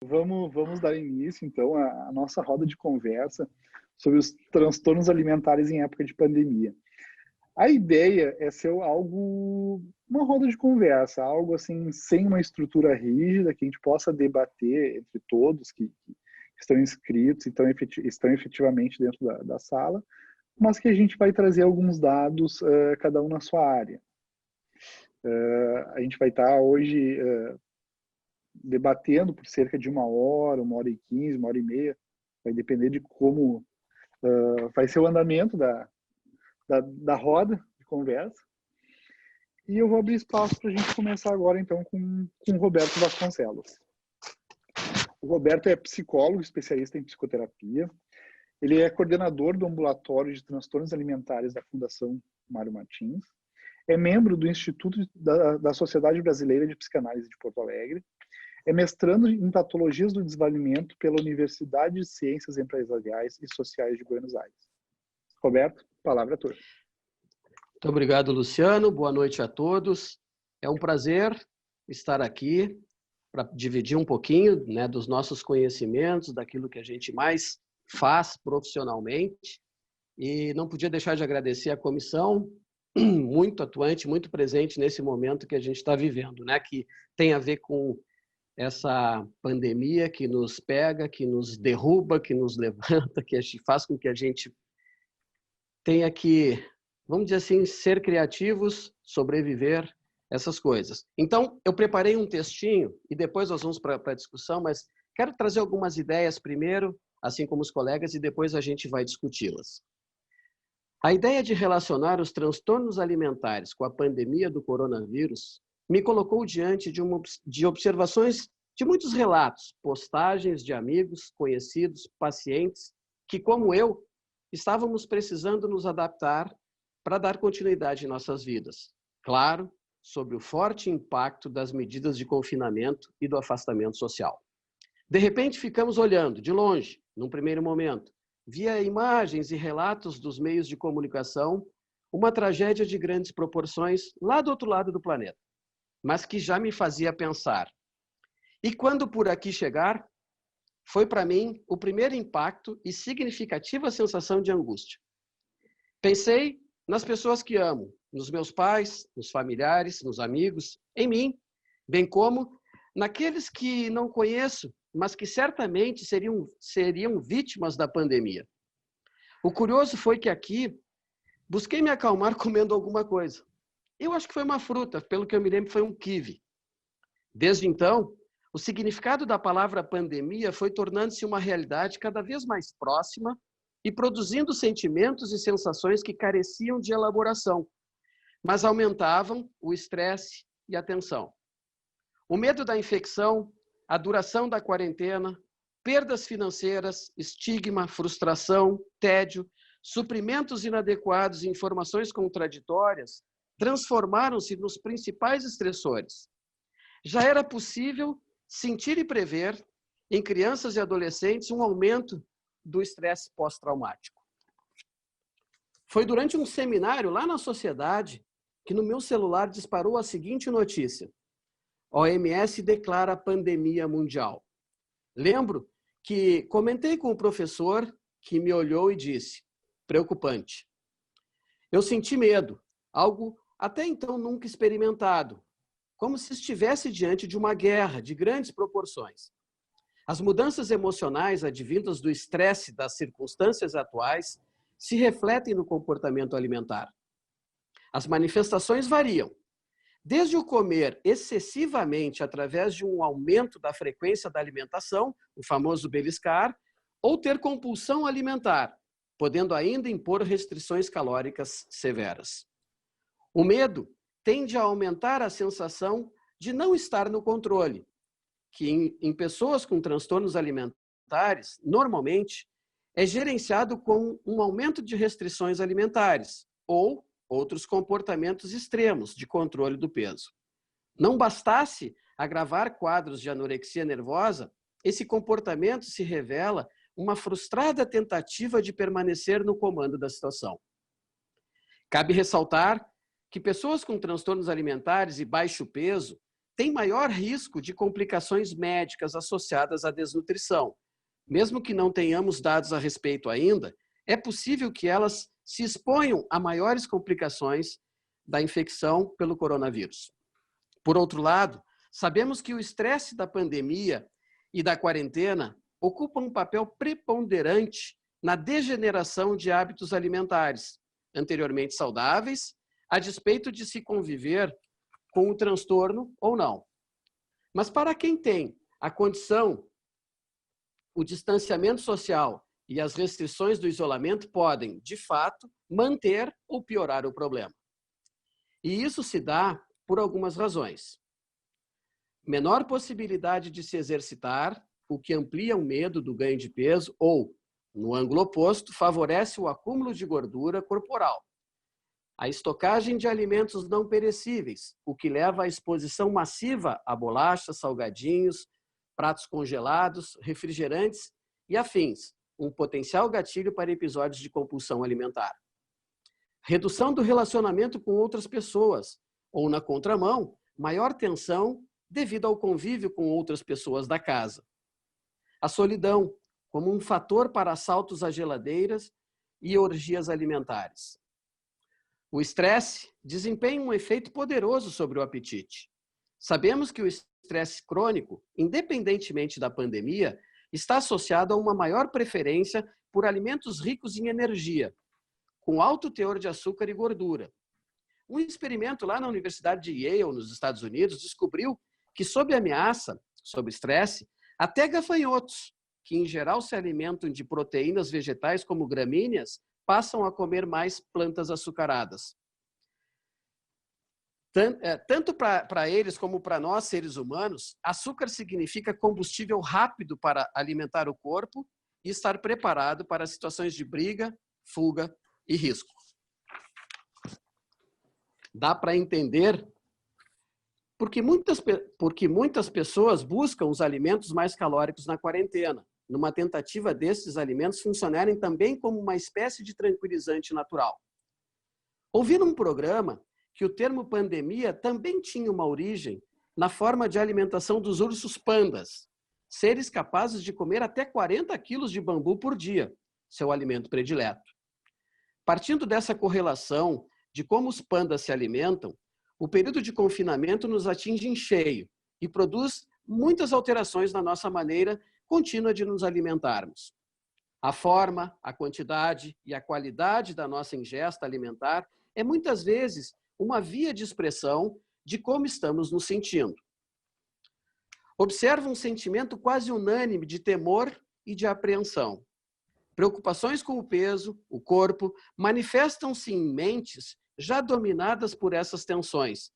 Vamos dar início, então, à nossa roda de conversa sobre os transtornos alimentares em época de pandemia. A ideia é ser uma roda de conversa, algo assim, sem uma estrutura rígida, que a gente possa debater entre todos que estão inscritos e estão efetivamente dentro da sala, mas que a gente vai trazer alguns dados, cada um na sua área. A gente vai estar hoje debatendo por cerca de 1 hora e 15, 1 hora e meia, vai depender de como vai ser o andamento da roda de conversa. E eu vou abrir espaço para a gente começar agora, então, com o Roberto Vasconcelos. O Roberto é psicólogo, especialista em psicoterapia. Ele é coordenador do ambulatório de transtornos alimentares da Fundação Mário Martins. É membro do Instituto da Sociedade Brasileira de Psicanálise de Porto Alegre. É mestrando em patologias do desenvolvimento pela Universidade de Ciências Empresariais e Sociais de Buenos Aires. Roberto, palavra é tua. Muito obrigado, Luciano. Boa noite a todos. É um prazer estar aqui para dividir um pouquinho, né, dos nossos conhecimentos, daquilo que a gente mais faz profissionalmente. E não podia deixar de agradecer a comissão, muito atuante, muito presente nesse momento que a gente está vivendo, né, que tem a ver com essa pandemia que nos pega, que nos derruba, que nos levanta, que faz com que a gente tenha que, vamos dizer assim, ser criativos, sobreviver, essas coisas. Então, eu preparei um textinho e depois nós vamos para a discussão, mas quero trazer algumas ideias primeiro, assim como os colegas, e depois a gente vai discuti-las. A ideia de relacionar os transtornos alimentares com a pandemia do coronavírus me colocou diante de observações de muitos relatos, postagens de amigos, conhecidos, pacientes, que, como eu, estávamos precisando nos adaptar para dar continuidade em nossas vidas. Claro, sobre o forte impacto das medidas de confinamento e do afastamento social. De repente, ficamos olhando, de longe, num primeiro momento, via imagens e relatos dos meios de comunicação, uma tragédia de grandes proporções lá do outro lado do planeta, mas que já me fazia pensar. E quando por aqui chegar, foi para mim o primeiro impacto e significativa sensação de angústia. Pensei nas pessoas que amo, nos meus pais, nos familiares, nos amigos, em mim, bem como naqueles que não conheço, mas que certamente seriam vítimas da pandemia. O curioso foi que aqui busquei me acalmar comendo alguma coisa. Eu acho que foi uma fruta, pelo que eu me lembro foi um kiwi. Desde então, o significado da palavra pandemia foi tornando-se uma realidade cada vez mais próxima e produzindo sentimentos e sensações que careciam de elaboração, mas aumentavam o estresse e a tensão. O medo da infecção, a duração da quarentena, perdas financeiras, estigma, frustração, tédio, suprimentos inadequados e informações contraditórias transformaram-se nos principais estressores. Já era possível sentir e prever, em crianças e adolescentes, um aumento do estresse pós-traumático. Foi durante um seminário lá na sociedade que no meu celular disparou a seguinte notícia: OMS declara pandemia mundial. Lembro que comentei com o professor que me olhou e disse: preocupante. Eu senti medo, algo até então nunca experimentado, como se estivesse diante de uma guerra de grandes proporções. As mudanças emocionais advindas do estresse das circunstâncias atuais se refletem no comportamento alimentar. As manifestações variam, desde o comer excessivamente através de um aumento da frequência da alimentação, o famoso beliscar, ou ter compulsão alimentar, podendo ainda impor restrições calóricas severas. O medo tende a aumentar a sensação de não estar no controle, que em pessoas com transtornos alimentares, normalmente, é gerenciado com um aumento de restrições alimentares ou outros comportamentos extremos de controle do peso. Não bastasse agravar quadros de anorexia nervosa, esse comportamento se revela uma frustrada tentativa de permanecer no comando da situação. Cabe ressaltar que pessoas com transtornos alimentares e baixo peso têm maior risco de complicações médicas associadas à desnutrição. Mesmo que não tenhamos dados a respeito ainda, é possível que elas se exponham a maiores complicações da infecção pelo coronavírus. Por outro lado, sabemos que o estresse da pandemia e da quarentena ocupa um papel preponderante na degeneração de hábitos alimentares, anteriormente saudáveis, a despeito de se conviver com o transtorno ou não. Mas para quem tem a condição, o distanciamento social e as restrições do isolamento podem, de fato, manter ou piorar o problema. E isso se dá por algumas razões. Menor possibilidade de se exercitar, o que amplia o medo do ganho de peso ou, no ângulo oposto, favorece o acúmulo de gordura corporal. A estocagem de alimentos não perecíveis, o que leva à exposição massiva a bolachas, salgadinhos, pratos congelados, refrigerantes e afins, um potencial gatilho para episódios de compulsão alimentar. Redução do relacionamento com outras pessoas, ou, na contramão, maior tensão devido ao convívio com outras pessoas da casa. A solidão, como um fator para assaltos a geladeiras e orgias alimentares. O estresse desempenha um efeito poderoso sobre o apetite. Sabemos que o estresse crônico, independentemente da pandemia, está associado a uma maior preferência por alimentos ricos em energia, com alto teor de açúcar e gordura. Um experimento lá na Universidade de Yale, nos Estados Unidos, descobriu que, sob ameaça, sob estresse, até gafanhotos, que em geral se alimentam de proteínas vegetais como gramíneas, passam a comer mais plantas açucaradas. Tanto para eles como para nós, seres humanos, açúcar significa combustível rápido para alimentar o corpo e estar preparado para situações de briga, fuga e risco. Dá para entender porque muitas pessoas buscam os alimentos mais calóricos na quarentena, numa tentativa desses alimentos funcionarem também como uma espécie de tranquilizante natural. Ouvi num programa que o termo pandemia também tinha uma origem na forma de alimentação dos ursos pandas, seres capazes de comer até 40 quilos de bambu por dia, seu alimento predileto. Partindo dessa correlação de como os pandas se alimentam, o período de confinamento nos atinge em cheio e produz muitas alterações na nossa maneira contínua de nos alimentarmos. A forma, a quantidade e a qualidade da nossa ingesta alimentar é muitas vezes uma via de expressão de como estamos nos sentindo. Observo um sentimento quase unânime de temor e de apreensão. Preocupações com o peso, o corpo, manifestam-se em mentes já dominadas por essas tensões.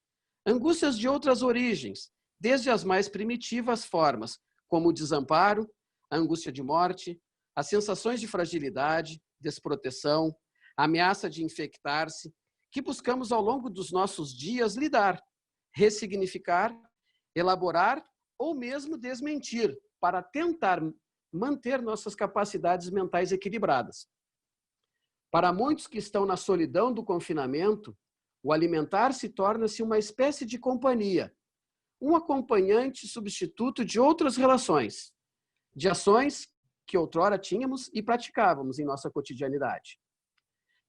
Angústias de outras origens, desde as mais primitivas formas, como o desamparo, a angústia de morte, as sensações de fragilidade, desproteção, a ameaça de infectar-se, que buscamos ao longo dos nossos dias lidar, ressignificar, elaborar ou mesmo desmentir, para tentar manter nossas capacidades mentais equilibradas. Para muitos que estão na solidão do confinamento, o alimentar-se torna-se uma espécie de companhia, um acompanhante substituto de outras relações, de ações que outrora tínhamos e praticávamos em nossa cotidianidade.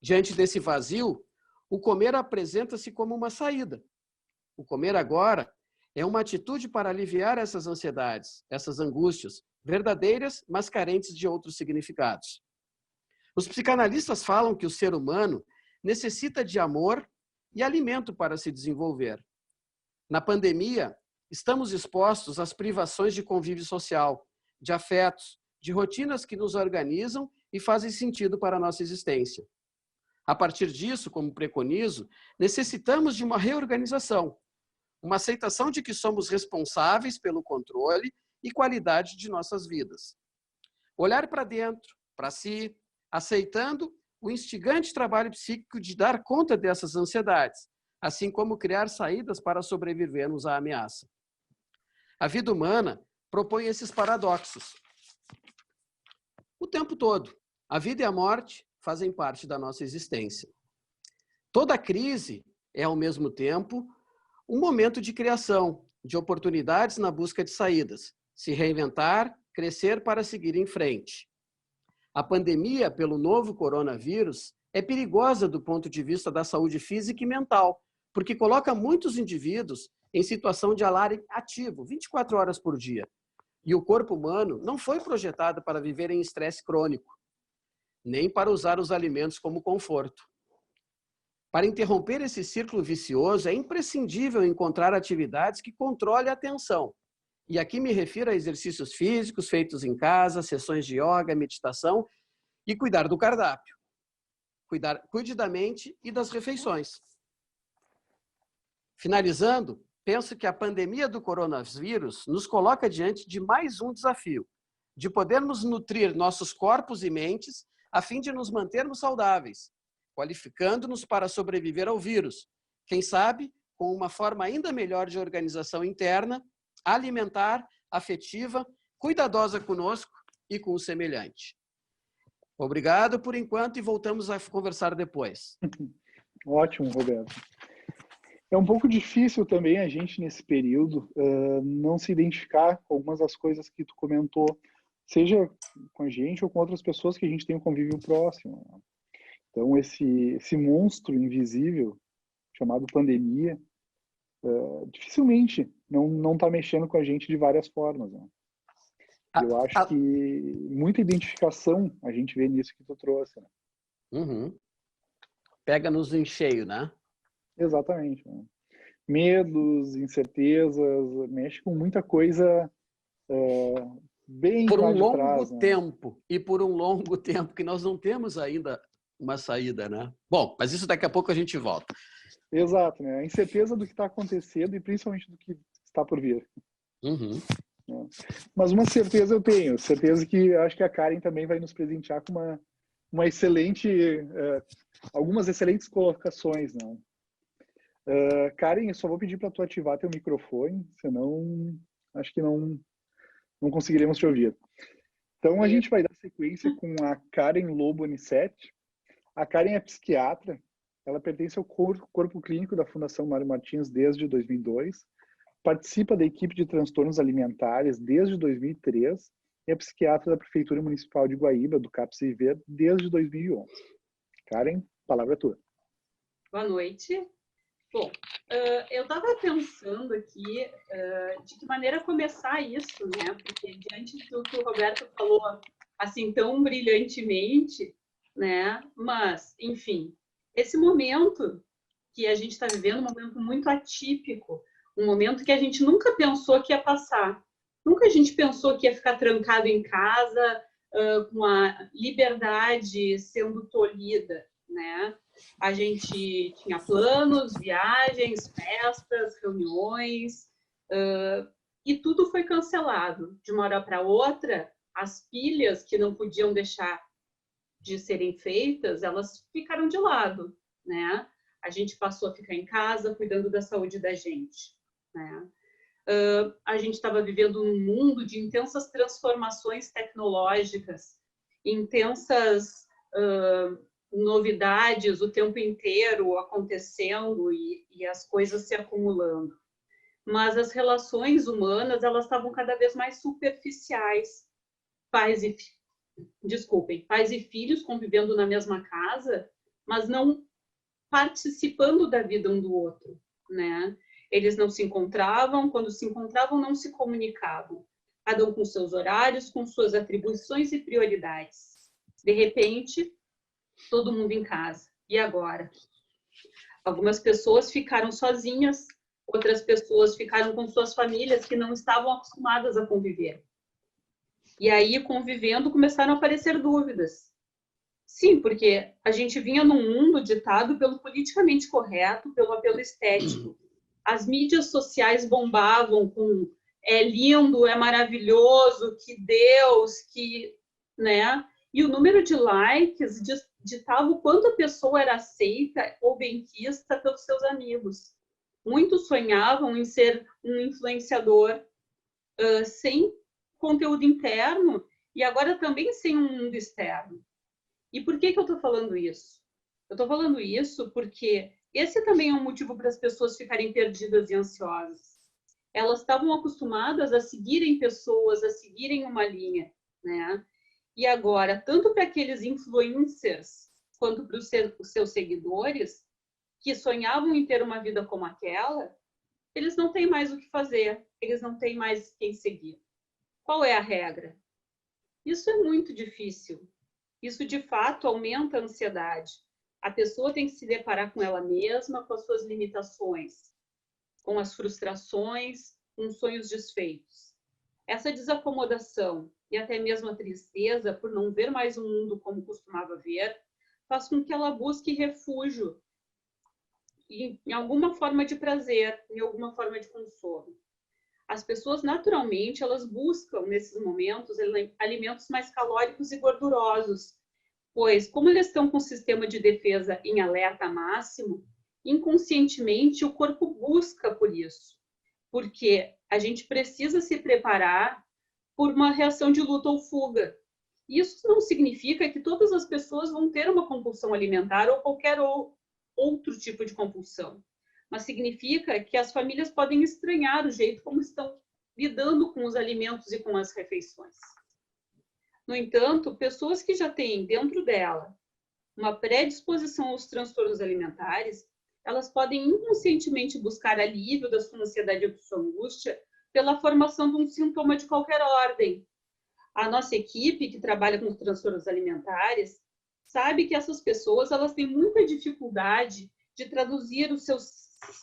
Diante desse vazio, o comer apresenta-se como uma saída. O comer agora é uma atitude para aliviar essas ansiedades, essas angústias, verdadeiras, mas carentes de outros significados. Os psicanalistas falam que o ser humano necessita de amor e alimento para se desenvolver. Na pandemia, estamos expostos às privações de convívio social, de afetos, de rotinas que nos organizam e fazem sentido para a nossa existência. A partir disso, como preconizo, necessitamos de uma reorganização, uma aceitação de que somos responsáveis pelo controle e qualidade de nossas vidas. Olhar para dentro, para si, aceitando o instigante trabalho psíquico de dar conta dessas ansiedades, assim como criar saídas para sobrevivermos à ameaça. A vida humana propõe esses paradoxos. O tempo todo, a vida e a morte fazem parte da nossa existência. Toda crise é, ao mesmo tempo, um momento de criação, de oportunidades na busca de saídas, se reinventar, crescer para seguir em frente. A pandemia pelo novo coronavírus é perigosa do ponto de vista da saúde física e mental, porque coloca muitos indivíduos em situação de alarme ativo, 24 horas por dia. E o corpo humano não foi projetado para viver em estresse crônico, nem para usar os alimentos como conforto. Para interromper esse círculo vicioso, é imprescindível encontrar atividades que controlem a atenção. E aqui me refiro a exercícios físicos feitos em casa, sessões de yoga, meditação e cuidar do cardápio. Cuide da mente e das refeições. Finalizando, penso que a pandemia do coronavírus nos coloca diante de mais um desafio, de podermos nutrir nossos corpos e mentes a fim de nos mantermos saudáveis, qualificando-nos para sobreviver ao vírus, quem sabe com uma forma ainda melhor de organização interna, alimentar, afetiva, cuidadosa conosco e com o semelhante. Obrigado por enquanto e voltamos a conversar depois. Ótimo, Roberto. É um pouco difícil também a gente, nesse período, não se identificar com algumas das coisas que tu comentou, seja com a gente ou com outras pessoas que a gente tem um convívio próximo. Então, esse monstro invisível, chamado pandemia, dificilmente não está mexendo com a gente de várias formas. Né? Eu acho que muita identificação a gente vê nisso que tu trouxe. Né? Uhum. Pega-nos em cheio, né? Exatamente. Né? Medos, incertezas, mexe com muita coisa bem por lá um de longo trás. Né? tempo, e por um longo tempo, que nós não temos ainda uma saída, né? Bom, mas isso daqui a pouco a gente volta. Exato, né? A incerteza do que está acontecendo e principalmente do que está por vir. Uhum. Mas uma certeza eu tenho, certeza que acho que a Karen também vai nos presentear com uma excelente, algumas excelentes colocações, não? Karen, eu só vou pedir para tu ativar teu microfone, senão acho que não conseguiremos te ouvir. Então a gente vai dar sequência com a Karen Lobo Anicete. A Karen é psiquiatra, ela pertence ao corpo clínico da Fundação Mário Martins desde 2002, participa da equipe de transtornos alimentares desde 2003 e é psiquiatra da Prefeitura Municipal de Guaíba, do CAPS-IV, desde 2011. Karen, a palavra é tua. Boa noite. Bom, eu estava pensando aqui de que maneira começar isso, né? Porque diante do que o Roberto falou assim tão brilhantemente, né? Mas, enfim, esse momento que a gente está vivendo, um momento muito atípico, um momento que a gente nunca pensou que ia passar. Nunca a gente pensou que ia ficar trancado em casa, com a liberdade sendo tolhida, né? A gente tinha planos, viagens, festas, reuniões, e tudo foi cancelado. De uma hora para outra, as pilhas que não podiam deixar de serem feitas, elas ficaram de lado, né? A gente passou a ficar em casa, cuidando da saúde da gente, né? A gente estava vivendo num mundo de intensas transformações tecnológicas, intensas novidades o tempo inteiro acontecendo e as coisas se acumulando. Mas as relações humanas, elas estavam cada vez mais superficiais. Pais e filhos convivendo na mesma casa, mas não participando da vida um do outro, né? Eles não se encontravam, quando se encontravam, não se comunicavam. Cada um com seus horários, com suas atribuições e prioridades. De repente, todo mundo em casa. E agora? Algumas pessoas ficaram sozinhas, outras pessoas ficaram com suas famílias que não estavam acostumadas a conviver. E aí, convivendo, começaram a aparecer dúvidas. Sim, porque a gente vinha num mundo ditado pelo politicamente correto, pelo apelo estético. As mídias sociais bombavam com é lindo, é maravilhoso, que Deus, que, né? E o número de likes ditava o quanto a pessoa era aceita ou benquista pelos seus amigos. Muitos sonhavam em ser um influenciador sem conteúdo interno e agora também sem um mundo externo. E por que eu estou falando isso? Eu estou falando isso porque esse também é um motivo para as pessoas ficarem perdidas e ansiosas. Elas estavam acostumadas a seguirem pessoas, a seguirem uma linha, né? E agora, tanto para aqueles influencers quanto para os seus seguidores, que sonhavam em ter uma vida como aquela, eles não têm mais o que fazer, eles não têm mais quem seguir. Qual é a regra? Isso é muito difícil. Isso, de fato, aumenta a ansiedade. A pessoa tem que se deparar com ela mesma, com as suas limitações, com as frustrações, com os sonhos desfeitos. Essa desacomodação e até mesmo a tristeza por não ver mais o mundo como costumava ver, faz com que ela busque refúgio em alguma forma de prazer, em alguma forma de consolo. As pessoas, naturalmente, elas buscam, nesses momentos, alimentos mais calóricos e gordurosos, pois, como eles estão com o sistema de defesa em alerta máximo, inconscientemente o corpo busca por isso, porque a gente precisa se preparar por uma reação de luta ou fuga. Isso não significa que todas as pessoas vão ter uma compulsão alimentar ou qualquer outro tipo de compulsão, mas significa que as famílias podem estranhar o jeito como estão lidando com os alimentos e com as refeições. No entanto, pessoas que já têm dentro dela uma predisposição aos transtornos alimentares, elas podem inconscientemente buscar alívio da sua ansiedade e da sua angústia pela formação de um sintoma de qualquer ordem. A nossa equipe, que trabalha com os transtornos alimentares, sabe que essas pessoas elas têm muita dificuldade de traduzir os seus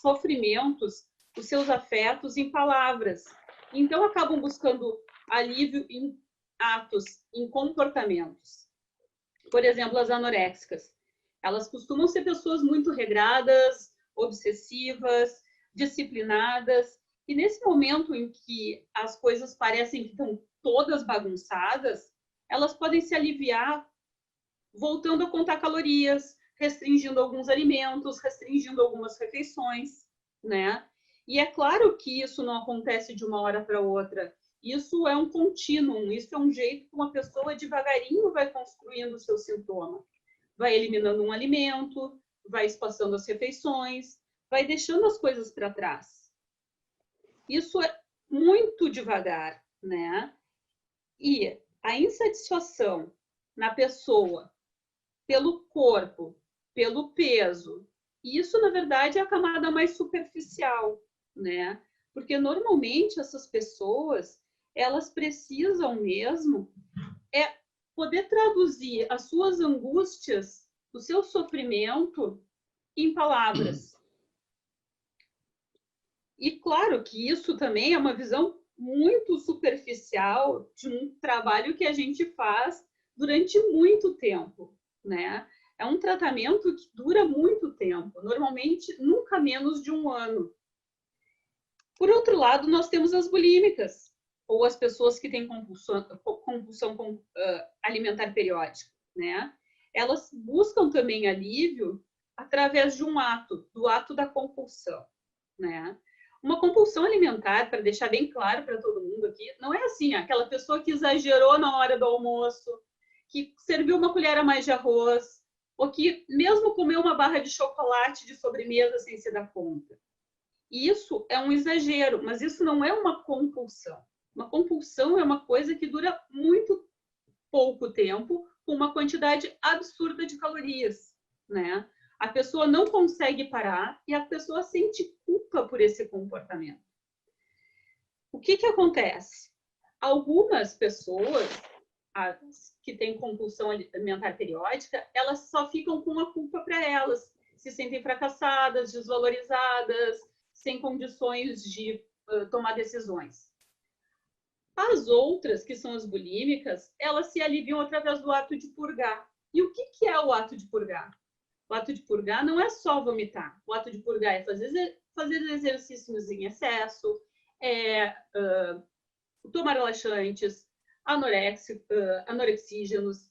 sofrimentos, os seus afetos em palavras. Então, acabam buscando alívio em atos, em comportamentos. Por exemplo, as anoréxicas. Elas costumam ser pessoas muito regradas, obsessivas, disciplinadas. E nesse momento em que as coisas parecem que estão todas bagunçadas, elas podem se aliviar voltando a contar calorias, restringindo alguns alimentos, restringindo algumas refeições, né? E é claro que isso não acontece de uma hora para outra. Isso é um contínuo, isso é um jeito que uma pessoa devagarinho vai construindo o seu sintoma. Vai eliminando um alimento, vai espaçando as refeições, vai deixando as coisas para trás. Isso é muito devagar, né? E a insatisfação na pessoa pelo corpo, pelo peso, isso, na verdade, é a camada mais superficial, né? Porque, normalmente, essas pessoas, elas precisam mesmo poder traduzir as suas angústias, o seu sofrimento em palavras. E, claro, que isso também é uma visão muito superficial de um trabalho que a gente faz durante muito tempo, né? É um tratamento que dura muito tempo, normalmente nunca menos de 1 ano. Por outro lado, nós temos as bulímicas, ou as pessoas que têm compulsão alimentar periódica, né? Elas buscam também alívio através de um ato, do ato da compulsão, né? Uma compulsão alimentar, para deixar bem claro para todo mundo aqui, não é assim, aquela pessoa que exagerou na hora do almoço, que serviu uma colher a mais de arroz, ou que mesmo comeu uma barra de chocolate de sobremesa sem se dar conta. Isso é um exagero, mas isso não é uma compulsão. Uma compulsão é uma coisa que dura muito pouco tempo, com uma quantidade absurda de calorias, né? A pessoa não consegue parar e a pessoa sente culpa por esse comportamento. O que acontece? Algumas pessoas que têm compulsão alimentar periódica, elas só ficam com a culpa para elas. Se sentem fracassadas, desvalorizadas, sem condições de tomar decisões. As outras, que são as bulímicas, elas se aliviam através do ato de purgar. E o que é o ato de purgar? O ato de purgar não é só vomitar. O ato de purgar é fazer exercícios em excesso, tomar relaxantes, anorexígenos,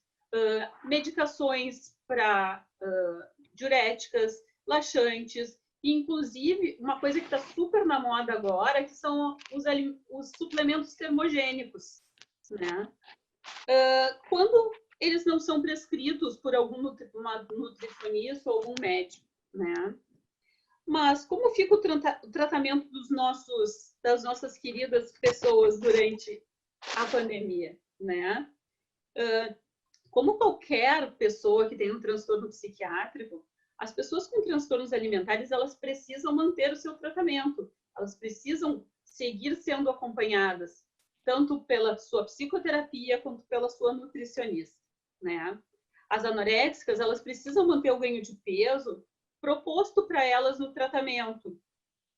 medicações para diuréticas, laxantes, e, inclusive, uma coisa que está super na moda agora, que são os suplementos termogênicos, né? Quando eles não são prescritos por algum nutricionista ou algum médico, né? Mas como fica o tratamento das nossas queridas pessoas durante a pandemia, né? Como qualquer pessoa que tem um transtorno psiquiátrico, as pessoas com transtornos alimentares, elas precisam manter o seu tratamento, elas precisam seguir sendo acompanhadas, tanto pela sua psicoterapia quanto pela sua nutricionista, né? As anoréxicas, elas precisam manter o ganho de peso proposto para elas no tratamento.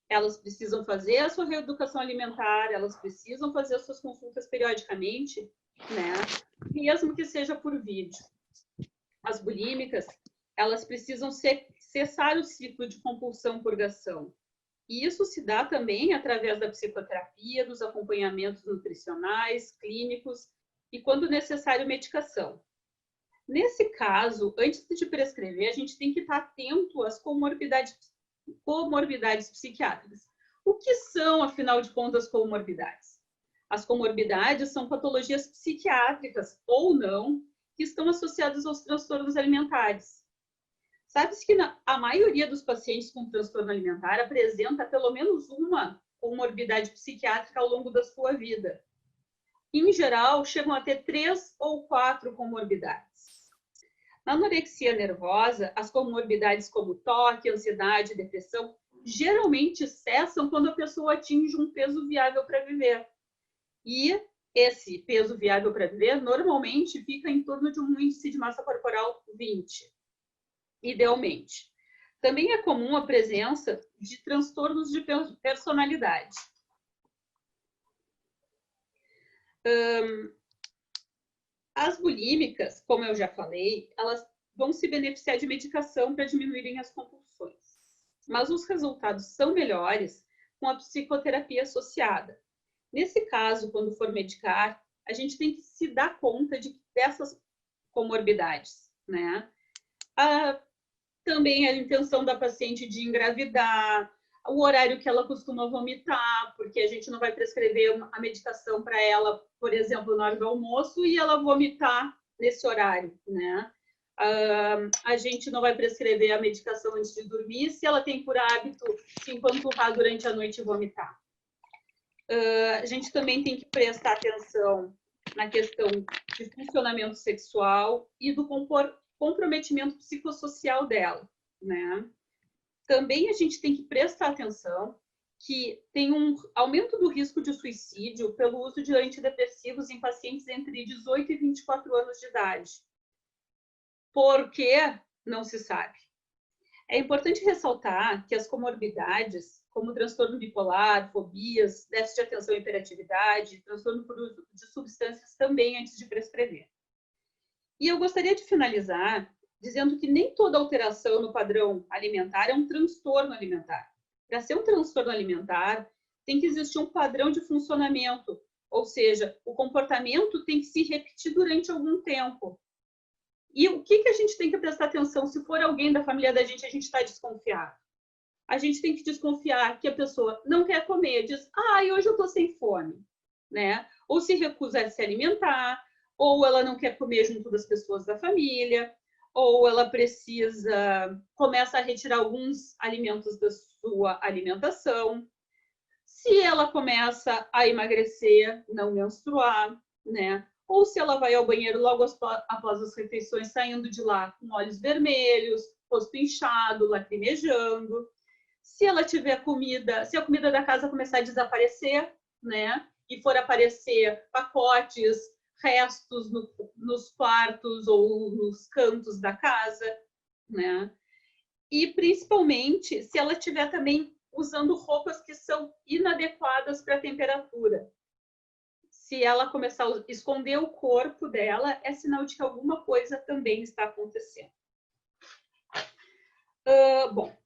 Elas precisam fazer a sua reeducação alimentar, elas precisam fazer as suas consultas periodicamente, né? Mesmo que seja por vídeo. As bulímicas, elas precisam cessar o ciclo de compulsão-purgação. E isso se dá também através da psicoterapia, dos acompanhamentos nutricionais, clínicos e, quando necessário, medicação. Nesse caso, antes de prescrever, a gente tem que estar atento às comorbidades psiquiátricas. O que são, afinal de contas, comorbidades? As comorbidades são patologias psiquiátricas ou não que estão associadas aos transtornos alimentares. Sabe-se que a maioria dos pacientes com transtorno alimentar apresenta pelo menos uma comorbidade psiquiátrica ao longo da sua vida. Em geral, chegam a ter 3 ou 4 comorbidades. Na anorexia nervosa, as comorbidades como toque, ansiedade, depressão, geralmente cessam quando a pessoa atinge um peso viável para viver. E esse peso viável para viver, normalmente, fica em torno de um índice de massa corporal 20, idealmente. Também é comum a presença de transtornos de personalidade. As bulímicas, como eu já falei, elas vão se beneficiar de medicação para diminuírem as compulsões. Mas os resultados são melhores com a psicoterapia associada. Nesse caso, quando for medicar, a gente tem que se dar conta dessas comorbidades, né? Também a intenção da paciente de engravidar, o horário que ela costuma vomitar, porque a gente não vai prescrever a medicação para ela, por exemplo, na hora do almoço, e ela vomitar nesse horário, né? A gente não vai prescrever a medicação antes de dormir se ela tem por hábito se empanturrar durante a noite e vomitar. A gente também tem que prestar atenção na questão de funcionamento sexual e do comprometimento psicossocial dela, né? Também a gente tem que prestar atenção que tem um aumento do risco de suicídio pelo uso de antidepressivos em pacientes entre 18 e 24 anos de idade. Por quê? Não se sabe. É importante ressaltar que as comorbidades, como transtorno bipolar, fobias, déficit de atenção e hiperatividade, transtorno por uso de substâncias também antes de prescrever. E eu gostaria de finalizar dizendo que nem toda alteração no padrão alimentar é um transtorno alimentar. Para ser um transtorno alimentar, tem que existir um padrão de funcionamento, ou seja, o comportamento tem que se repetir durante algum tempo. E o que a gente tem que prestar atenção? Se for alguém da família da gente, a gente está desconfiado. A gente tem que desconfiar que a pessoa não quer comer, diz, hoje eu estou sem fome, né? Ou se recusa a se alimentar, ou ela não quer comer junto das pessoas da família, ou ela começa a retirar alguns alimentos da sua alimentação. Se ela começa a emagrecer, não menstruar, né? Ou se ela vai ao banheiro logo após as refeições, saindo de lá com olhos vermelhos, rosto inchado, lacrimejando. Se ela tiver comida, se a comida da casa começar a desaparecer, né? E for aparecer pacotes, restos nos quartos ou nos cantos da casa, né? E principalmente se ela estiver também usando roupas que são inadequadas para a temperatura. Se ela começar a esconder o corpo dela, é sinal de que alguma coisa também está acontecendo. Bom,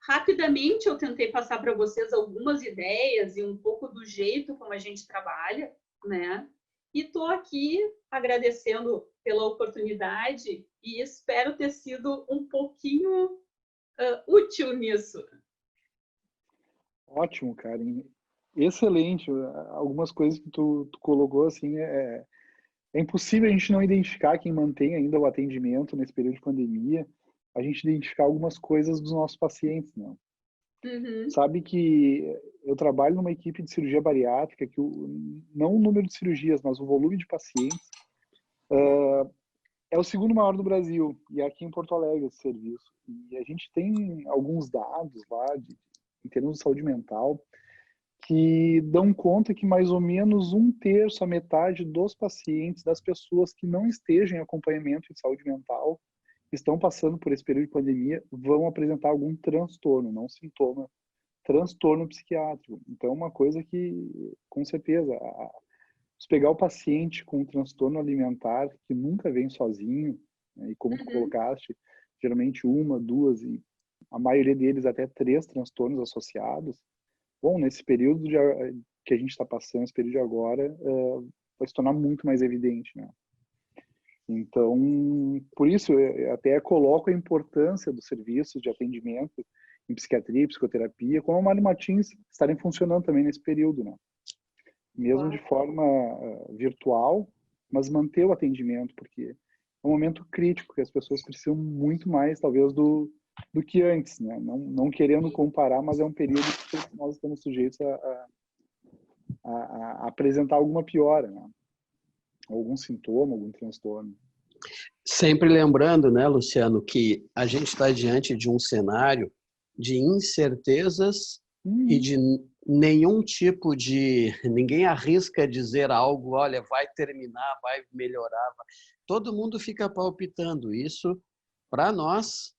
rapidamente eu tentei passar para vocês algumas ideias e um pouco do jeito como a gente trabalha, né? E estou aqui agradecendo pela oportunidade e espero ter sido um pouquinho útil nisso. Ótimo, Karen. Excelente. Algumas coisas que tu colocou, assim, é impossível a gente não identificar quem mantém ainda o atendimento nesse período de pandemia, a gente identificar algumas coisas dos nossos pacientes, não. Uhum. Sabe que eu trabalho numa equipe de cirurgia bariátrica que não o número de cirurgias, mas o volume de pacientes é o segundo maior do Brasil, e é aqui em Porto Alegre esse serviço. E a gente tem alguns dados lá, em termos de saúde mental, que dão conta que mais ou menos 1/3 a metade dos pacientes, das pessoas que não estejam em acompanhamento de saúde mental, que estão passando por esse período de pandemia, vão apresentar algum transtorno, não sintoma, transtorno psiquiátrico. Então, é uma coisa que, com certeza, se pegar o paciente com um transtorno alimentar que nunca vem sozinho, né, e como tu colocaste, geralmente 1, 2 e a maioria deles até 3 transtornos associados, bom, nesse período que a gente está passando, esse período de agora, vai se tornar muito mais evidente, né? Então, por isso, eu até coloco a importância dos serviços de atendimento em psiquiatria e psicoterapia, como a Mário Martins, estarem funcionando também nesse período, né? Mesmo de forma virtual, mas manter o atendimento, porque é um momento crítico que as pessoas precisam muito mais, talvez, do que antes, né? Não querendo comparar, mas é um período que nós estamos sujeitos a apresentar alguma piora, né? Algum sintoma, algum transtorno. Sempre lembrando, né, Luciano, que a gente está diante de um cenário de incertezas e de nenhum tipo de... Ninguém arrisca dizer algo, olha, vai terminar, vai melhorar. Todo mundo fica palpitando. Isso, para nós,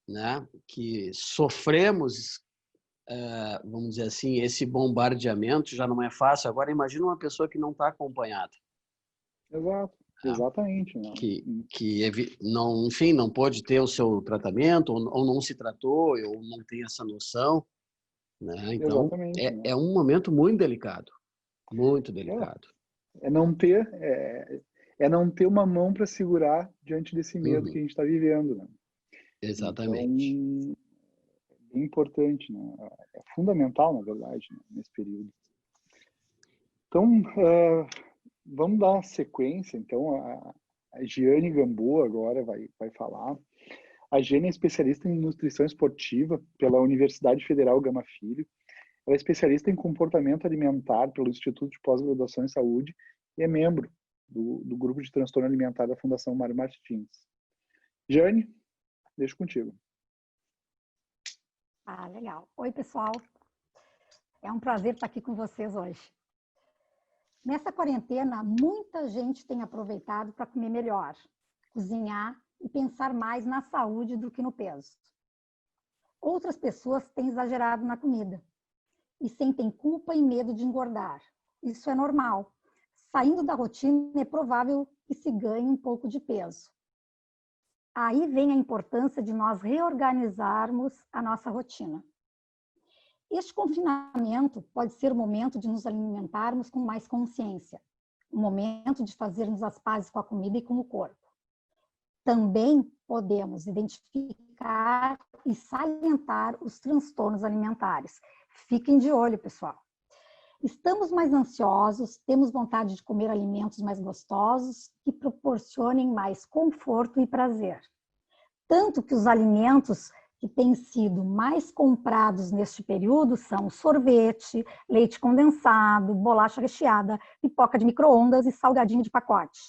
né, que sofremos, vamos dizer assim, esse bombardeamento, já não é fácil. Agora, imagina uma pessoa que não está acompanhada. Exato. Exatamente. Né? Que não, enfim, não pode ter o seu tratamento, ou não se tratou, ou não tem essa noção, né? Então, Exatamente, né? é um momento muito delicado, muito delicado. É não ter uma mão para segurar diante desse medo que a gente está vivendo, né? Exatamente. Então, é importante, né? É fundamental, na verdade, né? Nesse período. Então, vamos dar sequência, então, a Giane Gamboa agora vai falar. A Giane é especialista em nutrição esportiva pela Universidade Federal Gama Filho. Ela é especialista em comportamento alimentar pelo Instituto de Pós-Graduação em Saúde e é membro do grupo de transtorno alimentar da Fundação Mário Martins. Giane, deixo contigo. Legal. Oi, pessoal. É um prazer estar aqui com vocês hoje. Nessa quarentena, muita gente tem aproveitado para comer melhor, cozinhar e pensar mais na saúde do que no peso. Outras pessoas têm exagerado na comida e sentem culpa e medo de engordar. Isso é normal. Saindo da rotina, é provável que se ganhe um pouco de peso. Aí vem a importância de nós reorganizarmos a nossa rotina. Este confinamento pode ser o momento de nos alimentarmos com mais consciência, o momento de fazermos as pazes com a comida e com o corpo. Também podemos identificar e salientar os transtornos alimentares. Fiquem de olho, pessoal. Estamos mais ansiosos, temos vontade de comer alimentos mais gostosos que proporcionem mais conforto e prazer. Tanto que os alimentos que têm sido mais comprados neste período são sorvete, leite condensado, bolacha recheada, pipoca de micro-ondas e salgadinho de pacote.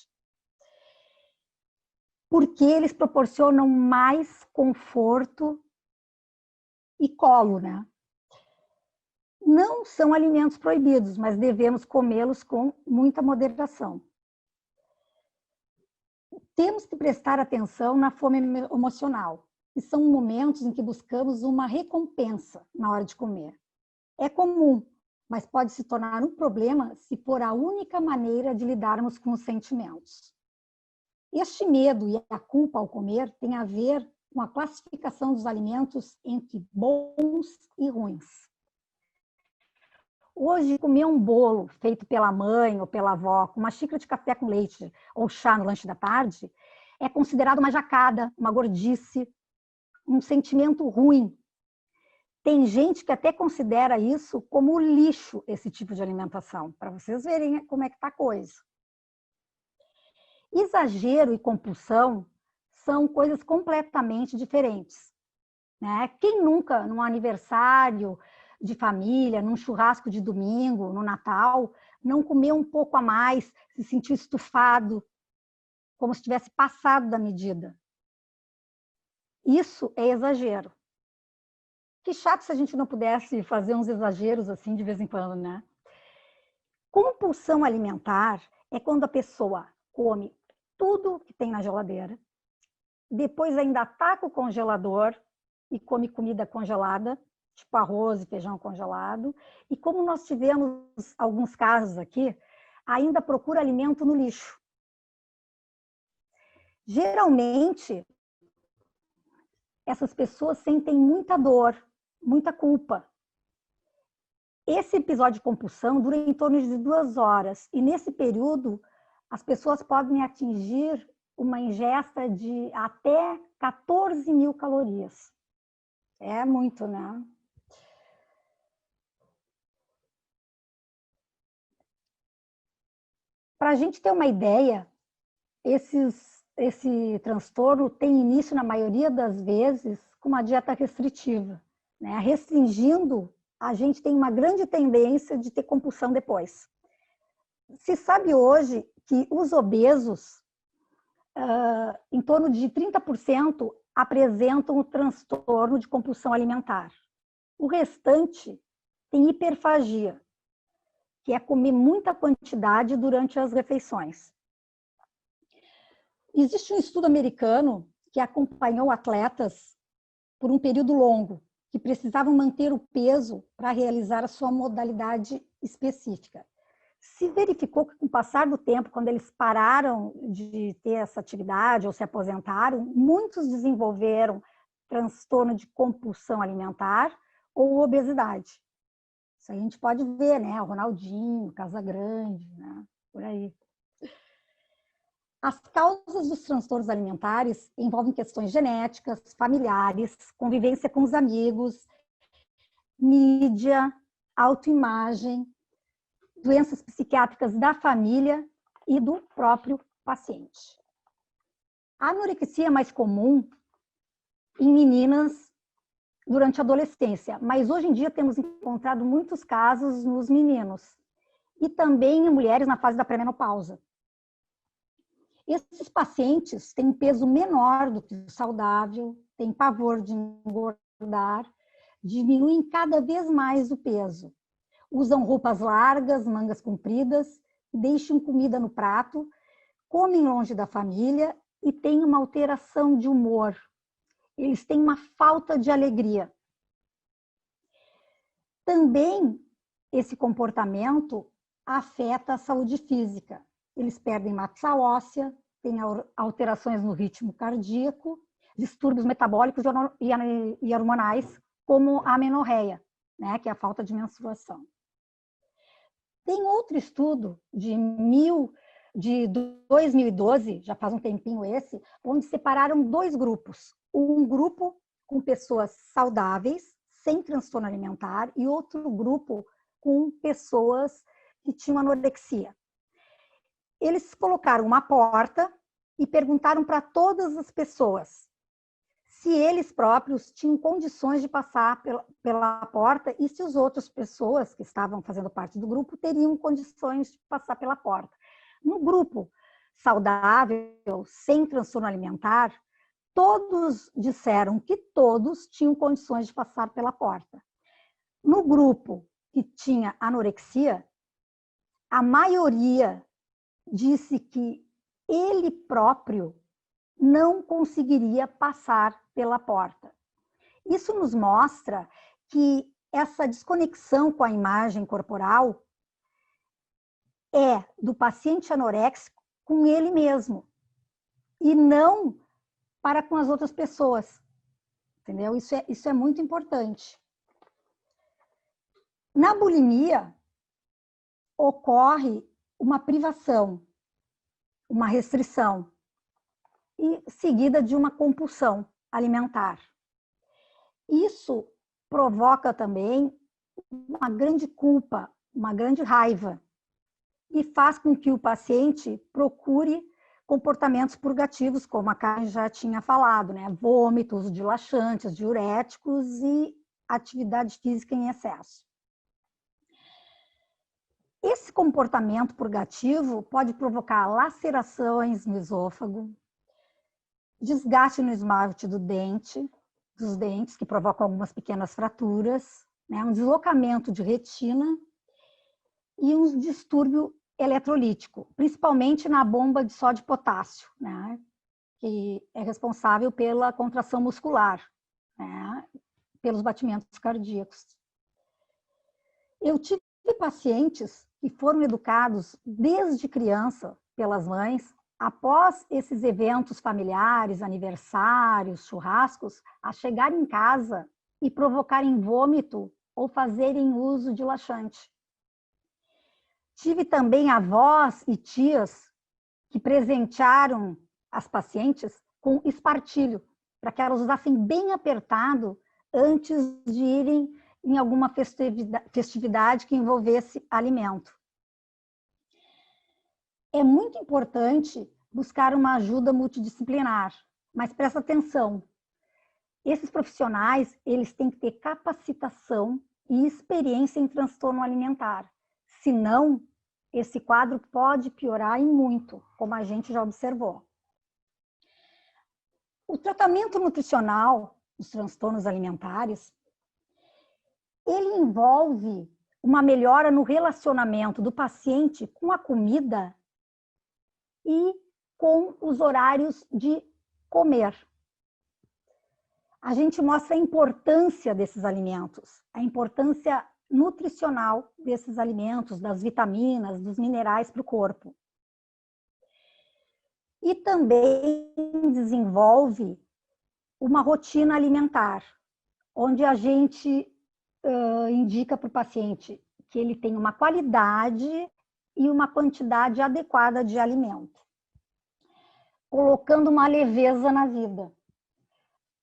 Porque eles proporcionam mais conforto e colo, né? Não são alimentos proibidos, mas devemos comê-los com muita moderação. Temos que prestar atenção na fome emocional, que são momentos em que buscamos uma recompensa na hora de comer. É comum, mas pode se tornar um problema se for a única maneira de lidarmos com os sentimentos. Este medo e a culpa ao comer tem a ver com a classificação dos alimentos entre bons e ruins. Hoje, comer um bolo feito pela mãe ou pela avó, com uma xícara de café com leite ou chá no lanche da tarde, é considerado uma jacada, uma gordice, um sentimento ruim. Tem gente que até considera isso como lixo, esse tipo de alimentação, para vocês verem como é que está a coisa. Exagero e compulsão são coisas completamente diferentes. né? Quem nunca, num aniversário de família, num churrasco de domingo, no Natal, não comeu um pouco a mais, se sentiu estufado, como se tivesse passado da medida? Isso é exagero. Que chato se a gente não pudesse fazer uns exageros assim de vez em quando, né? Compulsão alimentar é quando a pessoa come tudo que tem na geladeira, depois ainda ataca o congelador e come comida congelada, tipo arroz e feijão congelado, e como nós tivemos alguns casos aqui, ainda procura alimento no lixo. Geralmente, essas pessoas sentem muita dor, muita culpa. Esse episódio de compulsão dura em torno de 2 horas, e nesse período, as pessoas podem atingir uma ingesta de até 14.000 calorias. É muito, né? Para a gente ter uma ideia, esse transtorno tem início, na maioria das vezes, com uma dieta restritiva, né? Restringindo, a gente tem uma grande tendência de ter compulsão depois. Se sabe hoje que os obesos, em torno de 30%, apresentam o transtorno de compulsão alimentar. O restante tem hiperfagia, que é comer muita quantidade durante as refeições. Existe um estudo americano que acompanhou atletas por um período longo, que precisavam manter o peso para realizar a sua modalidade específica. Se verificou que, com o passar do tempo, quando eles pararam de ter essa atividade ou se aposentaram, muitos desenvolveram transtorno de compulsão alimentar ou obesidade. Isso a gente pode ver, né? O Ronaldinho, Casagrande, né? Por aí. As causas dos transtornos alimentares envolvem questões genéticas, familiares, convivência com os amigos, mídia, autoimagem, doenças psiquiátricas da família e do próprio paciente. A anorexia é mais comum em meninas durante a adolescência, mas hoje em dia temos encontrado muitos casos nos meninos e também em mulheres na fase da pré-menopausa. Esses pacientes têm um peso menor do que o saudável, têm pavor de engordar, diminuem cada vez mais o peso. Usam roupas largas, mangas compridas, deixam comida no prato, comem longe da família e têm uma alteração de humor. Eles têm uma falta de alegria. Também esse comportamento afeta a saúde física. Eles perdem massa óssea, têm alterações no ritmo cardíaco, distúrbios metabólicos e hormonais, como a amenorreia, né, que é a falta de menstruação. Tem outro estudo de 2012, já faz um tempinho esse, onde separaram 2 grupos. Um grupo com pessoas saudáveis, sem transtorno alimentar, e outro grupo com pessoas que tinham anorexia. Eles colocaram uma porta e perguntaram para todas as pessoas se eles próprios tinham condições de passar pela porta e se as outras pessoas que estavam fazendo parte do grupo teriam condições de passar pela porta. No grupo saudável, sem transtorno alimentar, todos disseram que todos tinham condições de passar pela porta. No grupo que tinha anorexia, a maioria disse que ele próprio não conseguiria passar pela porta. Isso nos mostra que essa desconexão com a imagem corporal é do paciente anoréxico com ele mesmo e não para com as outras pessoas. Entendeu? Isso é muito importante. Na bulimia, ocorre uma privação, uma restrição, e seguida de uma compulsão alimentar. Isso provoca também uma grande culpa, uma grande raiva, e faz com que o paciente procure comportamentos purgativos, como a Karen já tinha falado, né? Vômito, uso de laxantes, diuréticos e atividade física em excesso. Esse comportamento purgativo pode provocar lacerações no esôfago, desgaste no esmalte dos dentes, que provocam algumas pequenas fraturas, né? Um deslocamento de retina e um distúrbio eletrolítico, principalmente na bomba de sódio e potássio, né? Que é responsável pela contração muscular, né? Pelos batimentos cardíacos. Eu tive pacientes que foram educados desde criança pelas mães, após esses eventos familiares, aniversários, churrascos, a chegar em casa e provocarem vômito ou fazerem uso de laxante. Tive também avós e tias que presentearam as pacientes com espartilho, para que elas usassem bem apertado antes de irem em alguma festividade que envolvesse alimento. É muito importante buscar uma ajuda multidisciplinar, mas presta atenção. Esses profissionais, eles têm que ter capacitação e experiência em transtorno alimentar. Senão, esse quadro pode piorar e muito, como a gente já observou. O tratamento nutricional dos transtornos alimentares, ele envolve uma melhora no relacionamento do paciente com a comida e com os horários de comer. A gente mostra a importância desses alimentos, a importância nutricional desses alimentos, das vitaminas, dos minerais para o corpo. E também desenvolve uma rotina alimentar, onde a gente indica para o paciente que ele tem uma qualidade e uma quantidade adequada de alimento, colocando uma leveza na vida,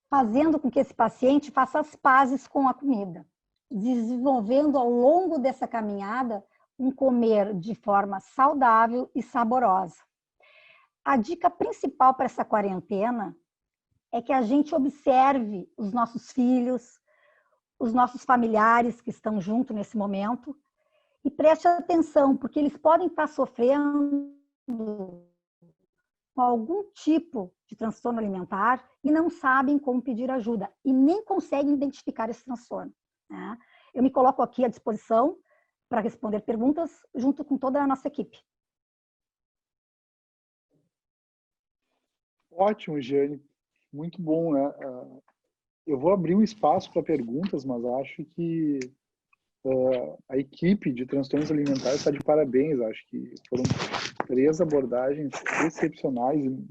fazendo com que esse paciente faça as pazes com a comida, desenvolvendo ao longo dessa caminhada um comer de forma saudável e saborosa. A dica principal para essa quarentena é que a gente observe os nossos filhos, os nossos familiares que estão junto nesse momento e preste atenção, porque eles podem estar sofrendo com algum tipo de transtorno alimentar e não sabem como pedir ajuda e nem conseguem identificar esse transtorno, né? Eu me coloco aqui à disposição para responder perguntas junto com toda a nossa equipe. Ótimo, Giane. Muito bom, né? Eu vou abrir um espaço para perguntas, mas acho que a equipe de transtornos alimentares está de parabéns. Acho que foram 3 abordagens excepcionais e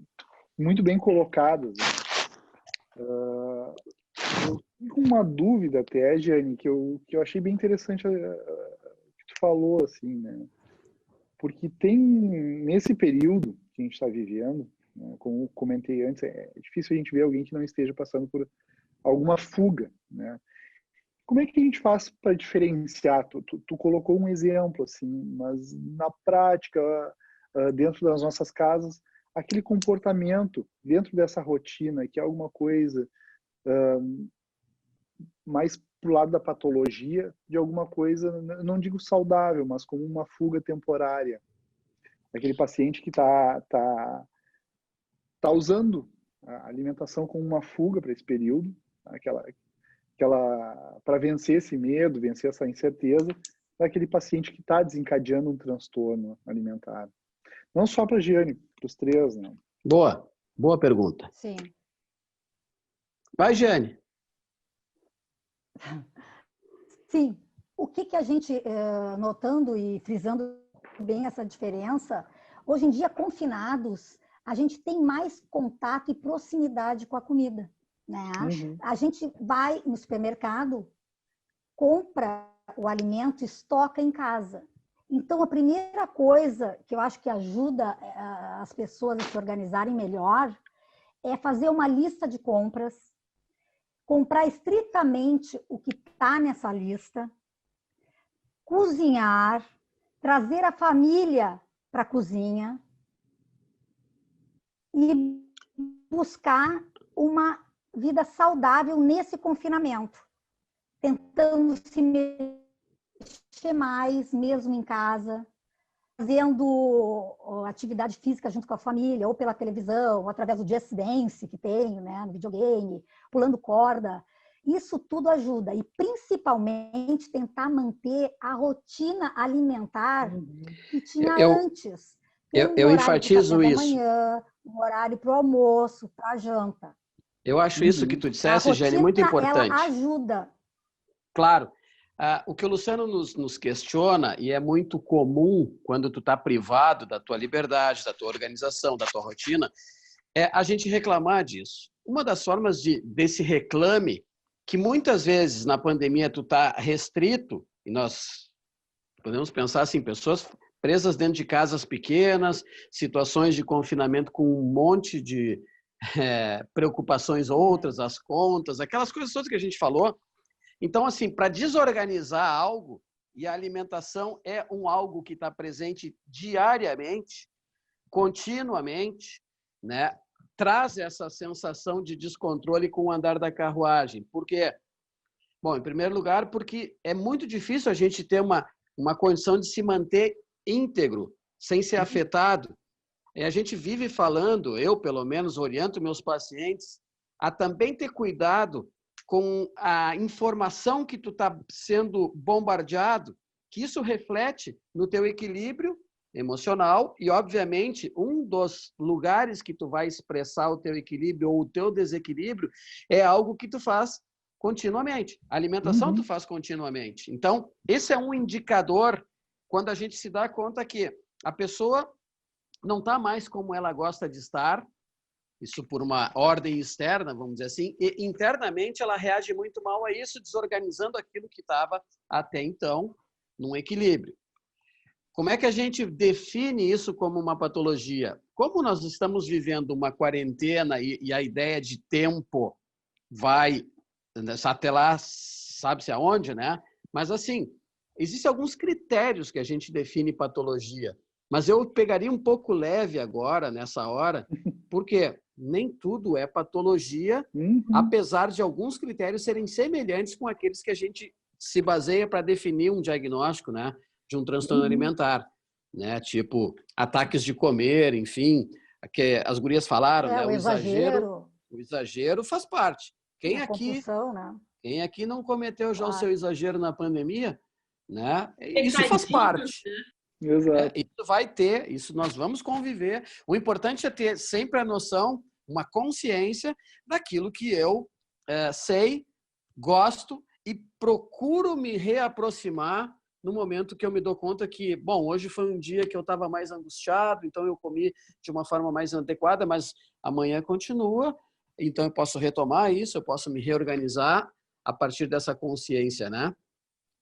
muito bem colocadas. Eu fico com uma dúvida até, Giane, que eu achei bem interessante que tu falou, assim, né? Porque tem, nesse período que a gente está vivendo, né, como comentei antes, é difícil a gente ver alguém que não esteja passando por alguma fuga, né? Como é que a gente faz para diferenciar? Tu colocou um exemplo, assim, mas na prática, dentro das nossas casas, aquele comportamento dentro dessa rotina, que é alguma coisa mais pro lado da patologia, de alguma coisa, não digo saudável, mas como uma fuga temporária. Aquele paciente que tá usando a alimentação como uma fuga para esse período, para vencer esse medo, vencer essa incerteza, daquele paciente que está desencadeando um transtorno alimentar. Não só para a Giane, para os 3, né? Boa pergunta. Sim. Vai, Giane. Sim. O que a gente, notando e frisando bem essa diferença, hoje em dia, confinados, a gente tem mais contato e proximidade com a comida, né? Uhum. A gente vai no supermercado, compra o alimento, estoca em casa. Então, a primeira coisa que eu acho que ajuda as pessoas a se organizarem melhor é fazer uma lista de compras, comprar estritamente o que está nessa lista, cozinhar, trazer a família para a cozinha, e buscar uma vida saudável nesse confinamento, tentando se mexer mais, mesmo em casa, fazendo atividade física junto com a família, ou pela televisão, ou através do Just Dance que tem, né, no videogame, pulando corda. Isso tudo ajuda, e principalmente tentar manter a rotina alimentar que tinha antes. Eu enfatizo isso. Manhã, um horário para o almoço, para a janta. Eu acho isso que tu disseste, Jane, muito importante. Ela ajuda. Claro. O que o Luciano nos questiona, e é muito comum quando tu está privado da tua liberdade, da tua organização, da tua rotina, é a gente reclamar disso. Uma das formas desse reclame, que muitas vezes na pandemia tu está restrito, e nós podemos pensar assim, pessoas presas dentro de casas pequenas, situações de confinamento com um monte de preocupações outras, as contas, aquelas coisas todas que a gente falou. Então, assim, para desorganizar algo, e a alimentação é algo que está presente diariamente, continuamente, né? Traz essa sensação de descontrole com o andar da carruagem. Por quê? Bom, em primeiro lugar, porque é muito difícil a gente ter uma condição de se manter íntegro, sem ser afetado. A gente vive falando, eu pelo menos oriento meus pacientes a também ter cuidado com a informação que tu está sendo bombardeado, que isso reflete no teu equilíbrio emocional e, obviamente, um dos lugares que tu vai expressar o teu equilíbrio ou o teu desequilíbrio é algo que tu faz continuamente. A alimentação tu faz continuamente. Então, esse é um indicador quando a gente se dá conta que a pessoa não está mais como ela gosta de estar, isso por uma ordem externa, vamos dizer assim, e internamente ela reage muito mal a isso, desorganizando aquilo que estava até então num equilíbrio. Como é que a gente define isso como uma patologia? Como nós estamos vivendo uma quarentena e a ideia de tempo vai até lá, sabe-se aonde, né? Mas, assim, existem alguns critérios que a gente define patologia. Mas eu pegaria um pouco leve agora, nessa hora, porque nem tudo é patologia, apesar de alguns critérios serem semelhantes com aqueles que a gente se baseia para definir um diagnóstico, né, de um transtorno alimentar, né, tipo ataques de comer, enfim, que as gurias falaram, né, o exagero faz parte. Quem aqui não cometeu já o seu exagero na pandemia, né? Isso faz parte. Exato. Isso vai ter, isso nós vamos conviver. O importante é ter sempre a noção, uma consciência daquilo que eu sei, gosto e procuro me reaproximar no momento que eu me dou conta que, bom, hoje foi um dia que eu estava mais angustiado, então eu comi de uma forma mais inadequada, mas amanhã continua, então eu posso retomar isso, eu posso me reorganizar a partir dessa consciência, né?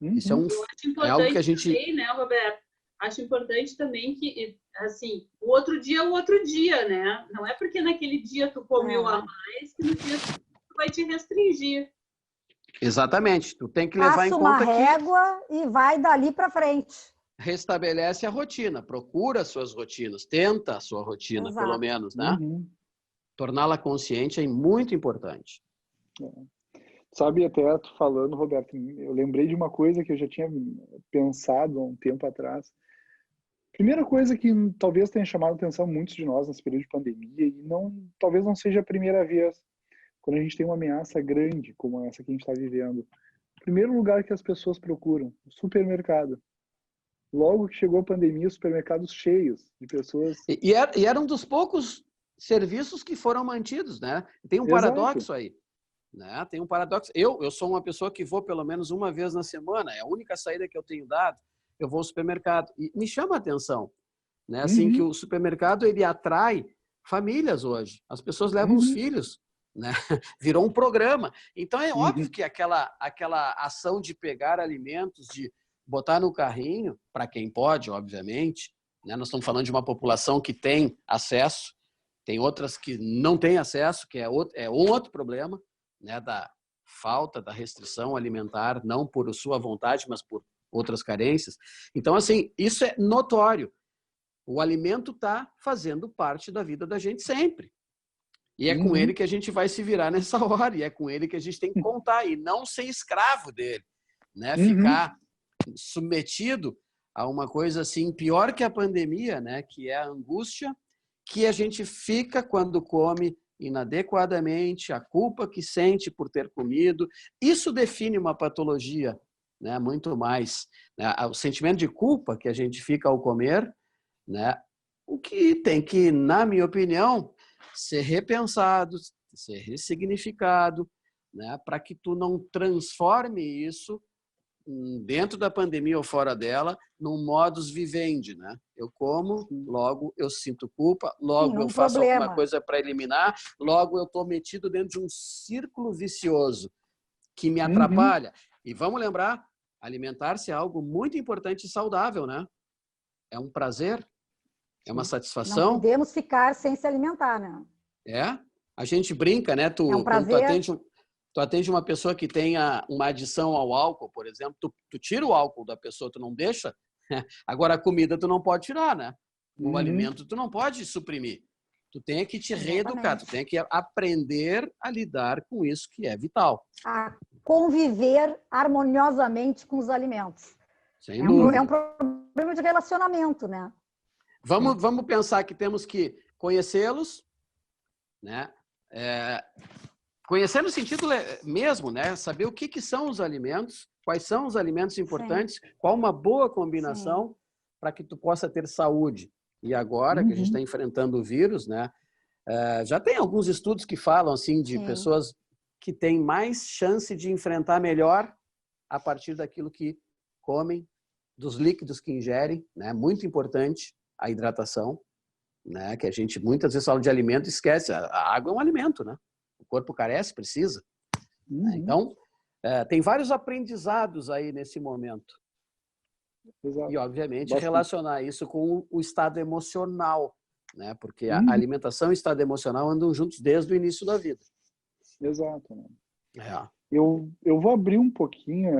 Isso é algo que a gente... também, né, Roberto? Acho importante também que, assim, o outro dia, né? Não é porque naquele dia tu comeu a mais que no dia tu vai te restringir. Exatamente. Tu tem que levar em conta uma régua e vai dali para frente. Restabelece a rotina, procura as suas rotinas, tenta a sua rotina, pelo menos, né? Torná-la consciente é muito importante. Sabe, até tu falando, Roberto, eu lembrei de uma coisa que eu já tinha pensado há um tempo atrás. Primeira coisa que talvez tenha chamado a atenção muitos de nós nesse período de pandemia, e talvez não seja a primeira vez, quando a gente tem uma ameaça grande como essa que a gente está vivendo. O primeiro lugar que as pessoas procuram, o supermercado. Logo que chegou a pandemia, os supermercados cheios de pessoas. E era um dos poucos serviços que foram mantidos, né? Tem um paradoxo aí. Né? Tem um paradoxo. Eu sou uma pessoa que vou pelo menos uma vez na semana, é a única saída que eu tenho dado, eu vou ao supermercado. E me chama a atenção, né? Assim, que o supermercado ele atrai famílias hoje. As pessoas levam os filhos, né? Virou um programa. Então é óbvio que aquela ação de pegar alimentos, de botar no carrinho, para quem pode, obviamente, né? Nós estamos falando de uma população que tem acesso, tem outras que não têm acesso, que é um outro problema, né, da falta, da restrição alimentar, não por sua vontade, mas por outras carências. Então, assim, isso é notório. O alimento está fazendo parte da vida da gente sempre. E é com ele que a gente vai se virar nessa hora, e é com ele que a gente tem que contar, e não ser escravo dele, né? Ficar submetido a uma coisa assim, pior que a pandemia, né? Que é a angústia que a gente fica quando come inadequadamente, a culpa que sente por ter comido. Isso define uma patologia, né? Muito mais, né? O sentimento de culpa que a gente fica ao comer, né? O que tem que, na minha opinião, ser repensado, ser ressignificado, né? Para que tu não transforme isso dentro da pandemia ou fora dela, num modus vivendi, né? Eu como, logo eu sinto culpa, logo eu faço alguma coisa para eliminar, logo eu estou metido dentro de um círculo vicioso que me atrapalha. E vamos lembrar, alimentar-se é algo muito importante e saudável, né? É um prazer, é uma satisfação. Não podemos ficar sem se alimentar, né? É, a gente brinca, né? É um prazer. Tu atende uma pessoa que tenha uma adição ao álcool, por exemplo, tu tira o álcool da pessoa, tu não deixa. Agora, a comida tu não pode tirar, né? O alimento tu não pode suprimir. Tu tem que te reeducar, tu tem que aprender a lidar com isso que é vital. A conviver harmoniosamente com os alimentos. Sem dúvida. É um problema de relacionamento, né? Vamos pensar que temos que conhecê-los, né? Conhecer no sentido mesmo, né? Saber o que são os alimentos, quais são os alimentos importantes, qual uma boa combinação para que tu possa ter saúde. E agora que a gente está enfrentando o vírus, né? Já tem alguns estudos que falam assim de pessoas que têm mais chance de enfrentar melhor a partir daquilo que comem, dos líquidos que ingerem, né? Muito importante a hidratação, né? Que a gente muitas vezes fala de alimento e esquece. A água é um alimento, né? O corpo carece, precisa. Então, tem vários aprendizados aí nesse momento. Exato. E, obviamente, relacionar isso com o estado emocional, né? Porque a alimentação e o estado emocional andam juntos desde o início da vida. Exato. Né? Eu vou abrir um pouquinho,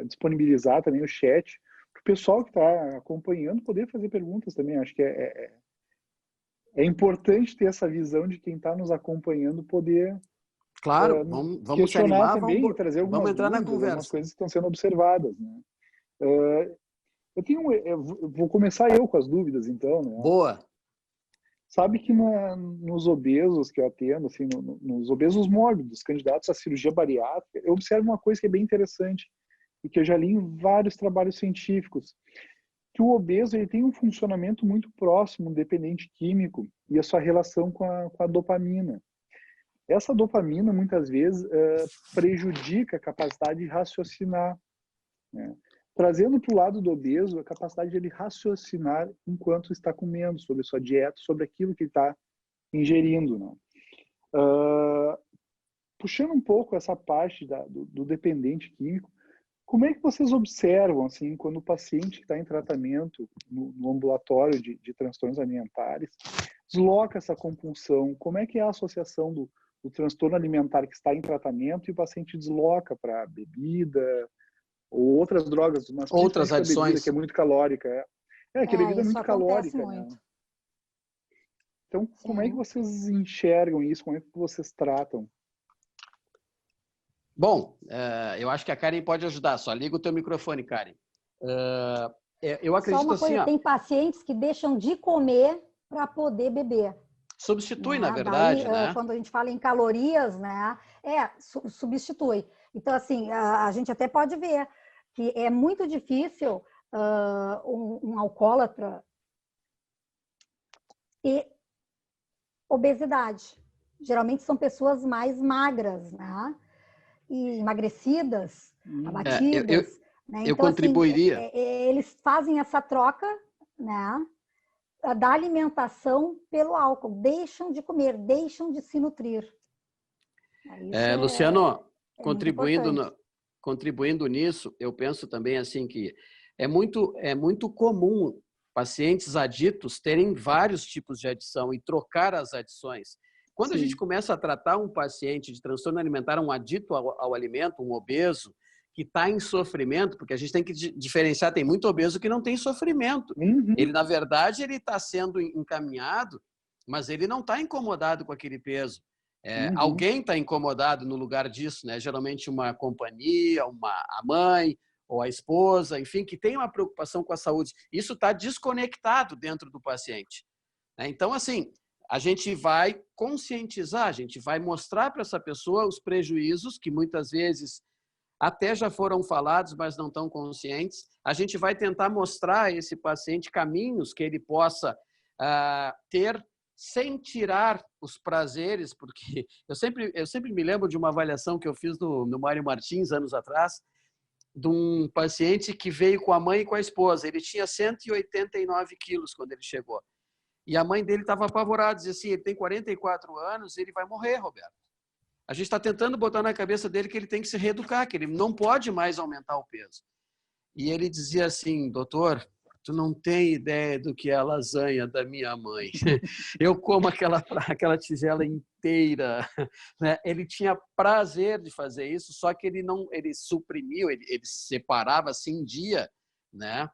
disponibilizar também o chat, para o pessoal que está acompanhando poder fazer perguntas também. Acho que é importante ter essa visão de quem está nos acompanhando poder vamos questionar se animar, também e trazer algumas vamos entrar na dúvidas, conversa. algumas coisas que estão sendo observadas. Né? Vou começar eu com as dúvidas, então. Né? Boa! Sabe que nos obesos que eu atendo, assim, nos obesos mórbidos, candidatos à cirurgia bariátrica, eu observo uma coisa que é bem interessante e que eu já li em vários trabalhos científicos, que o obeso ele tem um funcionamento muito próximo, um dependente químico, e a sua relação com a dopamina. Essa dopamina, muitas vezes, prejudica a capacidade de raciocinar. Né? Trazendo para o lado do obeso a capacidade de ele raciocinar enquanto está comendo, sobre sua dieta, sobre aquilo que ele está ingerindo. Né? Puxando um pouco essa parte do dependente químico, como é que vocês observam, assim, quando o paciente que está em tratamento no ambulatório de transtornos alimentares desloca essa compulsão? Como é que é a associação do transtorno alimentar que está em tratamento e o paciente desloca para bebida ou outras drogas, outras adições, bebida, que é muito calórica? Que a bebida é muito calórica. Muito. Né? Então, como é que vocês enxergam isso? Como é que vocês tratam? Bom, eu acho que a Karen pode ajudar. Só liga o teu microfone, Karen. Eu acredito Só uma coisa, assim... tem pacientes que deixam de comer para poder beber. Substitui, né? na verdade, Daí, né? Quando a gente fala em calorias, né? Substitui. Então, assim, a gente até pode ver que é muito difícil um alcoólatra ter obesidade. Geralmente são pessoas mais magras, né? E emagrecidas, abatidas. Né? Eu então, contribuiria. Assim, eles fazem essa troca, né? Da alimentação pelo álcool. Deixam de comer, deixam de se nutrir. Luciano, contribuindo nisso, eu penso também assim que é muito comum pacientes aditos terem vários tipos de adição e trocar as adições. Quando a gente começa a tratar um paciente de transtorno alimentar, um adito ao alimento, um obeso, que está em sofrimento, porque a gente tem que diferenciar, tem muito obeso que não tem sofrimento. Ele, na verdade, ele está sendo encaminhado, mas ele não está incomodado com aquele peso. Alguém está incomodado no lugar disso, né? Geralmente uma companhia, a mãe ou a esposa, enfim, que tem uma preocupação com a saúde. Isso está desconectado dentro do paciente. Então, assim, a gente vai conscientizar, a gente vai mostrar para essa pessoa os prejuízos que muitas vezes até já foram falados, mas não estão conscientes. A gente vai tentar mostrar a esse paciente caminhos que ele possa ter sem tirar os prazeres, porque eu sempre me lembro de uma avaliação que eu fiz no Mário Martins, anos atrás, de um paciente que veio com a mãe e com a esposa. Ele tinha 189 quilos quando ele chegou. E a mãe dele estava apavorada, dizia assim, ele tem 44 anos, ele vai morrer, Roberto. A gente está tentando botar na cabeça dele que ele tem que se reeducar, que ele não pode mais aumentar o peso. E ele dizia assim, doutor, tu não tem ideia do que é a lasanha da minha mãe. Eu como aquela tigela inteira. Né? Ele tinha prazer de fazer isso, só que ele suprimiu, ele separava assim em dia, né?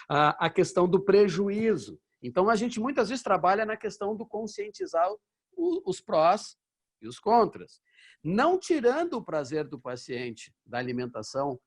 A questão do prejuízo. Então, a gente muitas vezes trabalha na questão do conscientizar os prós e os contras. Não tirando o prazer do paciente da alimentação,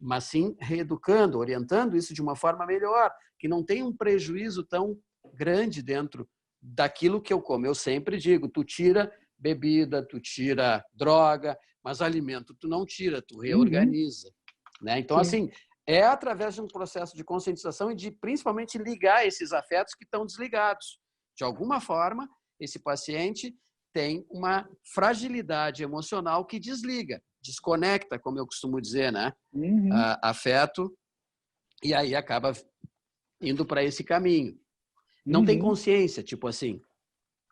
mas sim reeducando, orientando isso de uma forma melhor, que não tem um prejuízo tão grande dentro daquilo que eu como. Eu sempre digo, tu tira bebida, tu tira droga, mas alimento tu não tira, tu reorganiza. Né? Então, assim, é através de um processo de conscientização e de, principalmente, ligar esses afetos que estão desligados. De alguma forma, esse paciente tem uma fragilidade emocional que desliga, desconecta, como eu costumo dizer, né? Afeto, e aí acaba indo para esse caminho. Não tem consciência, tipo assim.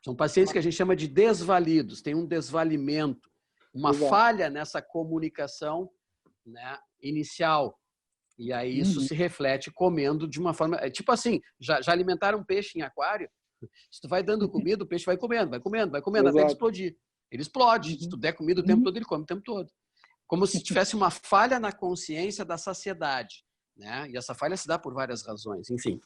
São pacientes que a gente chama de desvalidos, tem um desvalimento, uma falha nessa comunicação, né, inicial. E aí isso se reflete comendo de uma forma... Tipo assim, já alimentaram peixe em aquário? Se tu vai dando comida, o peixe vai comendo, até ele explodir. Ele explode. Se tu der comida o tempo todo, ele come o tempo todo. Como se tivesse uma falha na consciência da saciedade. Né? E essa falha se dá por várias razões, enfim.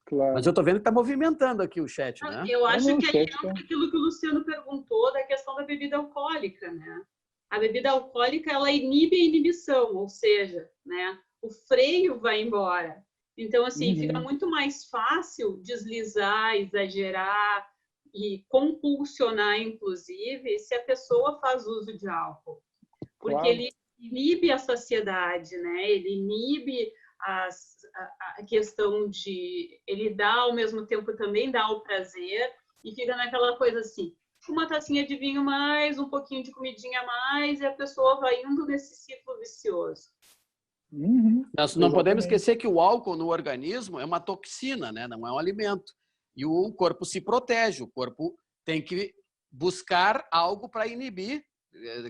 Claro. Mas eu estou vendo que está movimentando aqui o chat, né? Eu acho que aí entra aquilo que o Luciano perguntou da questão da bebida alcoólica, né? A bebida alcoólica, ela inibe a inibição, ou seja, né, o freio vai embora. Então, assim, fica muito mais fácil deslizar, exagerar e compulsionar, inclusive, se a pessoa faz uso de álcool. Porque ele inibe a saciedade, né? Ele inibe a questão de... Ele dá, ao mesmo tempo, também dá o prazer e fica naquela coisa assim, uma tacinha de vinho mais, um pouquinho de comidinha a mais, e a pessoa vai indo nesse ciclo vicioso. Nós não podemos esquecer que o álcool no organismo é uma toxina, né? Não é um alimento. E o corpo se protege, o corpo tem que buscar algo para inibir.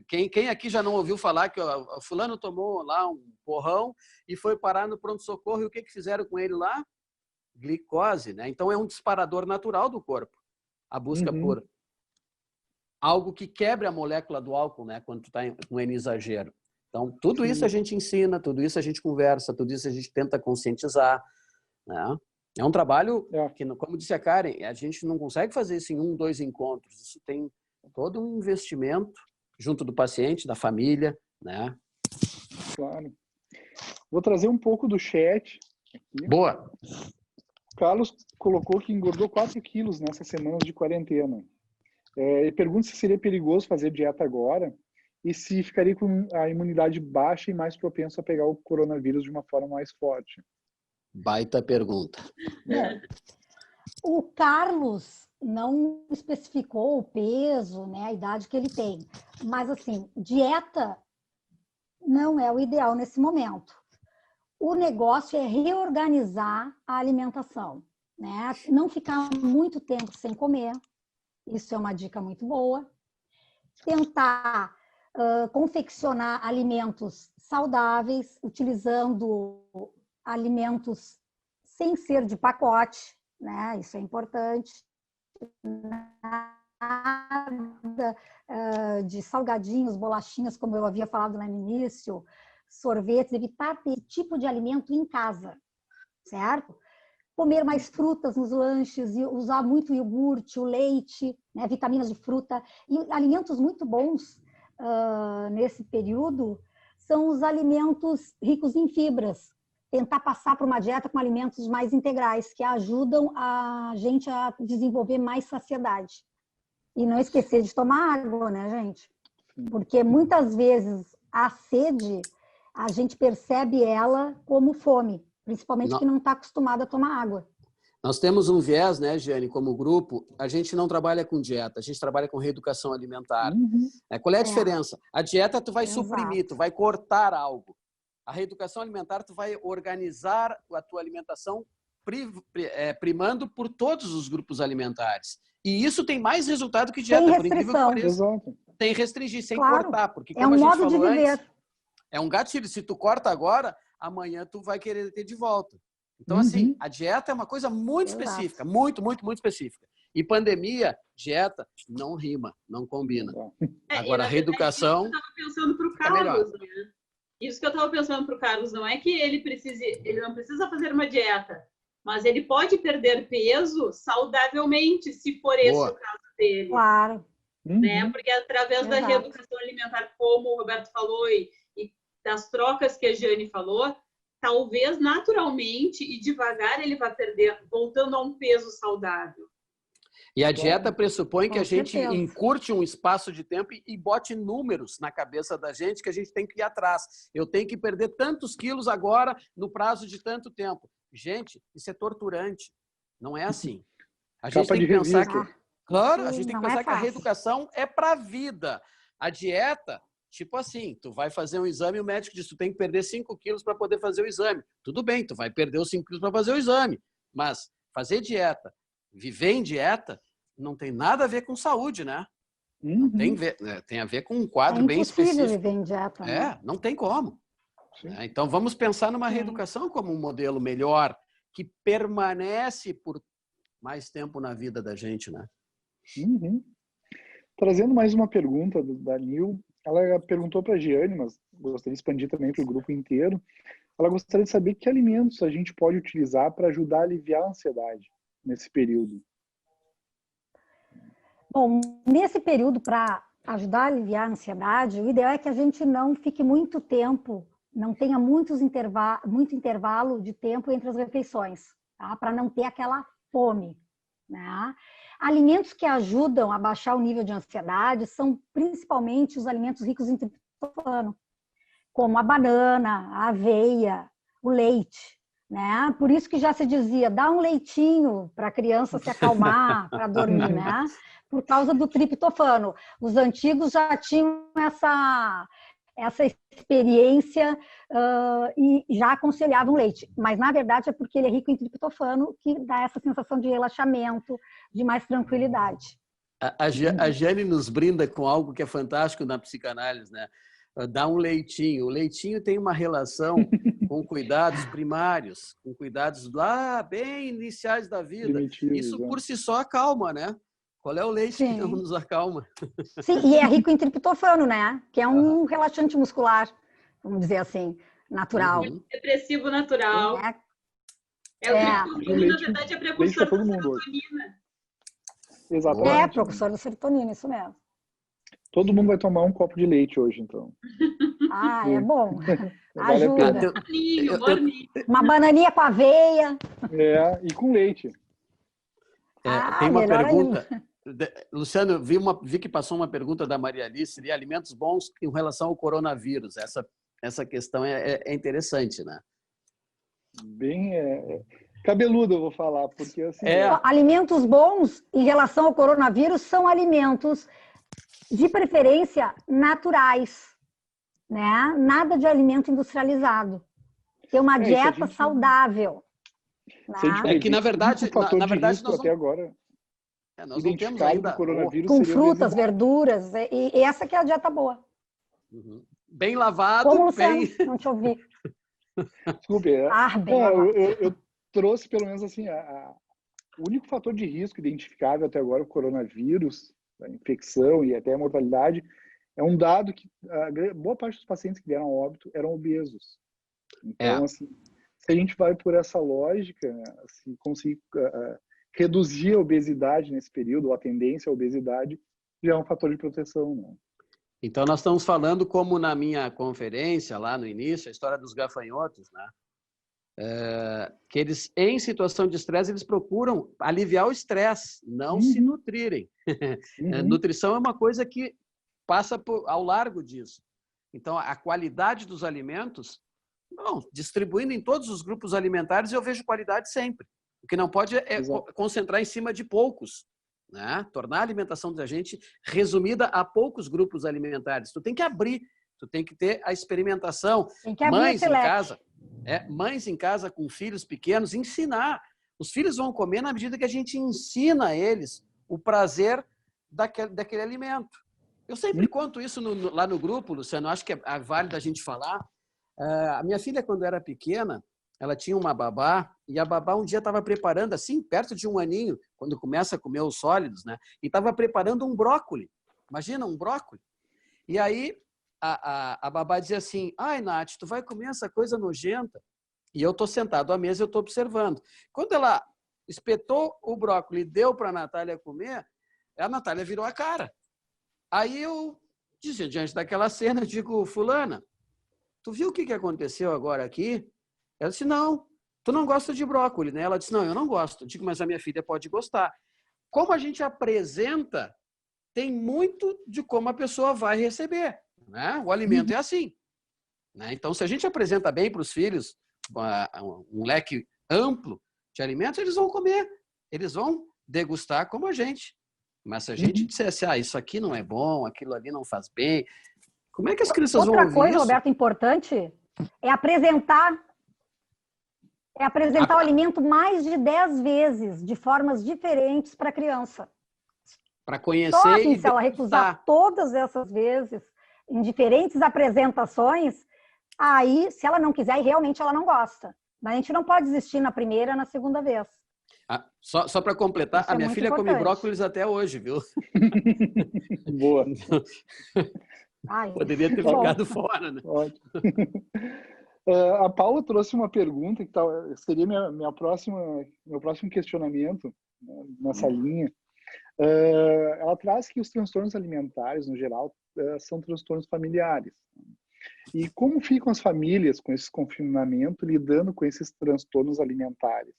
Quem aqui já não ouviu falar que o fulano tomou lá um porrão e foi parar no pronto-socorro, e o que fizeram com ele lá? Glicose, né? Então é um disparador natural do corpo, a busca por algo que quebre a molécula do álcool, né? Quando tu está com N exagero. Então, tudo isso a gente ensina, tudo isso a gente conversa, tudo isso a gente tenta conscientizar. Né? É um trabalho que, como disse a Karen, a gente não consegue fazer isso em 1, 2 encontros. Isso tem todo um investimento junto do paciente, da família. Né? Claro. Vou trazer um pouco do chat aqui. Boa! O Carlos colocou que engordou 4 quilos nessas semanas de quarentena. Ele pergunta se seria perigoso fazer dieta agora e se ficaria com a imunidade baixa e mais propenso a pegar o coronavírus de uma forma mais forte. Baita pergunta. O Carlos não especificou o peso, né, a idade que ele tem. Mas, assim, dieta não é o ideal nesse momento. O negócio é reorganizar a alimentação, né? Não ficar muito tempo sem comer. Isso é uma dica muito boa. Tentar confeccionar alimentos saudáveis, utilizando alimentos sem ser de pacote, né? Isso é importante. Nada de salgadinhos, bolachinhas, como eu havia falado lá no início, sorvetes, evitar ter esse tipo de alimento em casa, certo? Comer mais frutas nos lanches, e usar muito iogurte, o leite, né, vitaminas de fruta. E alimentos muito bons nesse período são os alimentos ricos em fibras. Tentar passar para uma dieta com alimentos mais integrais, que ajudam a gente a desenvolver mais saciedade. E não esquecer de tomar água, né, gente? Porque muitas vezes a sede, a gente percebe ela como fome, principalmente que não está acostumado a tomar água. Nós temos um viés, né, Giane, como grupo, a gente não trabalha com dieta, a gente trabalha com reeducação alimentar. Qual é a diferença? A dieta tu vai suprimir, tu vai cortar algo. A reeducação alimentar tu vai organizar a tua alimentação primando por todos os grupos alimentares. E isso tem mais resultado que dieta, por incrível que pareça. Tem restringir, sem cortar, porque como a gente falou antes, é um gatilho. Se tu corta agora, amanhã tu vai querer ter de volta. Então, assim, a dieta é uma coisa muito específica, muito, muito, muito específica. E pandemia, dieta, não rima, não combina. Agora, a reeducação... Eu estava pensando para o Carlos, né? Isso que eu estava pensando para o Carlos, não é que ele não precisa fazer uma dieta, mas ele pode perder peso saudavelmente, se for esse o caso dele. Claro. Né? Porque através da reeducação alimentar, como o Roberto falou, e das trocas que a Giane falou, talvez naturalmente e devagar ele vá perder, voltando a um peso saudável. E a dieta pressupõe que a gente encurte um espaço de tempo e bote números na cabeça da gente que a gente tem que ir atrás. Eu tenho que perder tantos quilos agora no prazo de tanto tempo. Gente, isso é torturante. Não é assim. A gente tem que pensar que... Claro, a gente tem que pensar que a reeducação é para a vida. A dieta... Tipo assim, tu vai fazer um exame e o médico diz que tu tem que perder 5 quilos para poder fazer o exame. Tudo bem, tu vai perder os 5 quilos para fazer o exame. Mas fazer dieta, viver em dieta, não tem nada a ver com saúde, né? Tem a ver com um quadro bem específico. É impossível viver em dieta. Né? Não tem como. Então vamos pensar numa reeducação como um modelo melhor, que permanece por mais tempo na vida da gente, né? Trazendo mais uma pergunta da Nil. Ela perguntou para a Giane, mas gostaria de expandir também para o grupo inteiro. Ela gostaria de saber que alimentos a gente pode utilizar para ajudar a aliviar a ansiedade nesse período. Bom, nesse período, para ajudar a aliviar a ansiedade, o ideal é que a gente não fique muito tempo, não tenha muito intervalo de tempo entre as refeições, tá? Para não ter aquela fome, né? Alimentos que ajudam a baixar o nível de ansiedade são principalmente os alimentos ricos em triptofano, como a banana, a aveia, o leite, né? Por isso que já se dizia, dá um leitinho para a criança se acalmar, para dormir, né? Por causa do triptofano. Os antigos já tinham essa experiência e já aconselhavam leite. Mas, na verdade, é porque ele é rico em triptofano que dá essa sensação de relaxamento, de mais tranquilidade. A Giane nos brinda com algo que é fantástico na psicanálise, né? Dá um leitinho. O leitinho tem uma relação com cuidados primários, com cuidados lá bem iniciais da vida. Isso por si só acalma, né? Qual é o leite que não nos acalma? Sim, e é rico em triptofano, né? Que é um relaxante muscular, vamos dizer assim, natural. Depressivo natural. O triptofano, na verdade, é precursor da serotonina. Exatamente. É, precursor da serotonina, isso mesmo. Todo mundo vai tomar um copo de leite hoje, então. É bom. Ajuda. Uma bananinha com aveia. E com leite. Tem uma pergunta. Luciano, vi que passou uma pergunta da Maria Alice de alimentos bons em relação ao coronavírus. Essa questão é interessante, né? Bem cabeludo, eu vou falar, porque assim... Alimentos bons em relação ao coronavírus são alimentos de preferência naturais, né? Nada de alimento industrializado. Ter uma dieta saudável. Né? É que, na verdade nós até agora... nós não temos ainda... coronavírus com frutas, verduras, e essa que é a dieta boa. Bem lavado, como Luciano, não te ouvi. Desculpe, eu trouxe pelo menos assim, o único fator de risco identificável até agora, o coronavírus, a infecção e até a mortalidade, é um dado que boa parte dos pacientes que deram a óbito eram obesos. Então, assim, se a gente vai por essa lógica, se conseguir reduzir a obesidade nesse período, ou a tendência à obesidade, já é um fator de proteção, né? Então, nós estamos falando, como na minha conferência, lá no início, a história dos gafanhotos, né? Que eles, em situação de estresse, eles procuram aliviar o estresse, não se nutrirem. Nutrição é uma coisa que passa ao largo disso. Então, a qualidade dos alimentos, distribuindo em todos os grupos alimentares, eu vejo qualidade sempre. O que não pode é concentrar em cima de poucos, né? Tornar a alimentação da gente resumida a poucos grupos alimentares. Tu tem que abrir, tu tem que ter a experimentação. Tem que abrir mães em casa, mães em casa com filhos pequenos, ensinar. Os filhos vão comer na medida que a gente ensina a eles o prazer daquele alimento. Eu sempre conto isso lá no grupo, Luciano, acho que é válido a gente falar. A minha filha, quando era pequena, ela tinha uma babá, e a babá um dia estava preparando, assim, perto de 1 aninho, quando começa a comer os sólidos, né? E estava preparando um brócoli. Imagina, um brócoli. E aí a babá dizia assim, ai, Nath, tu vai comer essa coisa nojenta? E eu estou sentado à mesa e eu estou observando. Quando ela espetou o brócoli e deu para a Natália comer, a Natália virou a cara. Aí eu, diante daquela cena, digo, fulana, tu viu o que aconteceu agora aqui? Ela disse, não, tu não gosta de brócolis, né? Ela disse, não, eu não gosto. Eu digo, mas a minha filha pode gostar. Como a gente apresenta, tem muito de como a pessoa vai receber, né? O alimento é assim, né? Então, se a gente apresenta bem para os filhos um leque amplo de alimentos, eles vão comer, eles vão degustar como a gente. Mas se a gente dissesse, isso aqui não é bom, aquilo ali não faz bem, como é que as crianças vão ouvir isso? Outra coisa, Roberto, importante é apresentar o alimento mais de 10 vezes, de formas diferentes para a criança. Para conhecer Só assim, e se ela recusar todas essas vezes, em diferentes apresentações, aí, se ela não quiser, e realmente ela não gosta. Mas a gente não pode desistir na primeira, na segunda vez. Só para completar, Isso a minha filha come brócolis até hoje, viu? Boa. Poderia ter ficado fora, né? Ótimo. A Paula trouxe uma pergunta que seria meu próximo questionamento, né, nessa linha. Ela traz que os transtornos alimentares, no geral, são transtornos familiares. E como ficam as famílias com esse confinamento lidando com esses transtornos alimentares?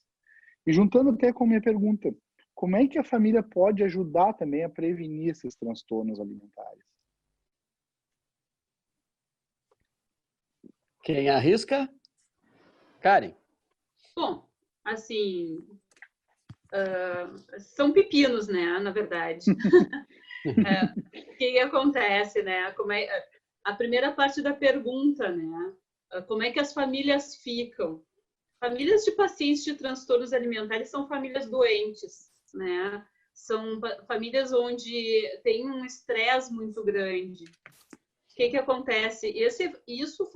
E juntando até com a minha pergunta, como é que a família pode ajudar também a prevenir esses transtornos alimentares? Quem arrisca? Karen. Bom, assim, são pepinos, né, na verdade. O que acontece, né? A primeira parte da pergunta, né? Como é que as famílias ficam? Famílias de pacientes de transtornos alimentares são famílias doentes, né? São famílias onde tem um estresse muito grande. O que acontece? Isso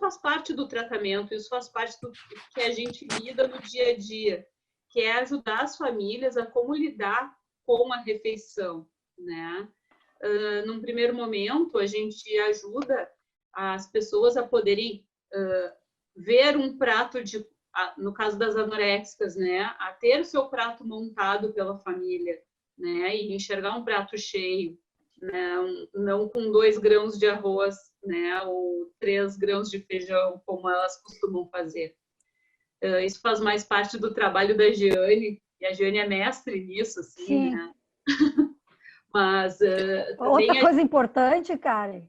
faz parte do tratamento, isso faz parte do que a gente lida no dia a dia, que é ajudar as famílias a como lidar com a refeição, né? Num primeiro momento, a gente ajuda as pessoas a poderem ver um prato no caso das anoréxicas, né? A ter o seu prato montado pela família, né? E enxergar um prato cheio, né? Não com 2 grãos de arroz, né? Ou 3 grãos de feijão, como elas costumam fazer. Isso faz mais parte do trabalho da Jeane, e a Jeane é mestre nisso, assim, sim, né? Mas outra coisa importante, Karen.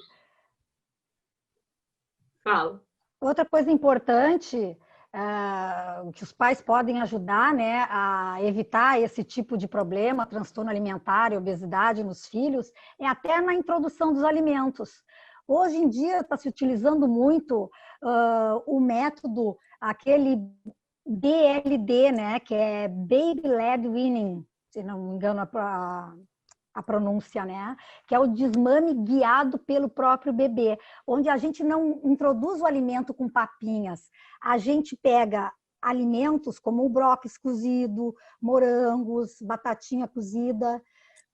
Fala. Outra coisa importante que os pais podem ajudar, né, a evitar esse tipo de problema, transtorno alimentar e obesidade nos filhos, é até na introdução dos alimentos. Hoje em dia está se utilizando muito o método, aquele BLD, né, que é Baby Led Weaning, se não me engano a pronúncia, né? Que é o desmame guiado pelo próprio bebê, onde a gente não introduz o alimento com papinhas, a gente pega alimentos como o brócolis cozido, morangos, batatinha cozida,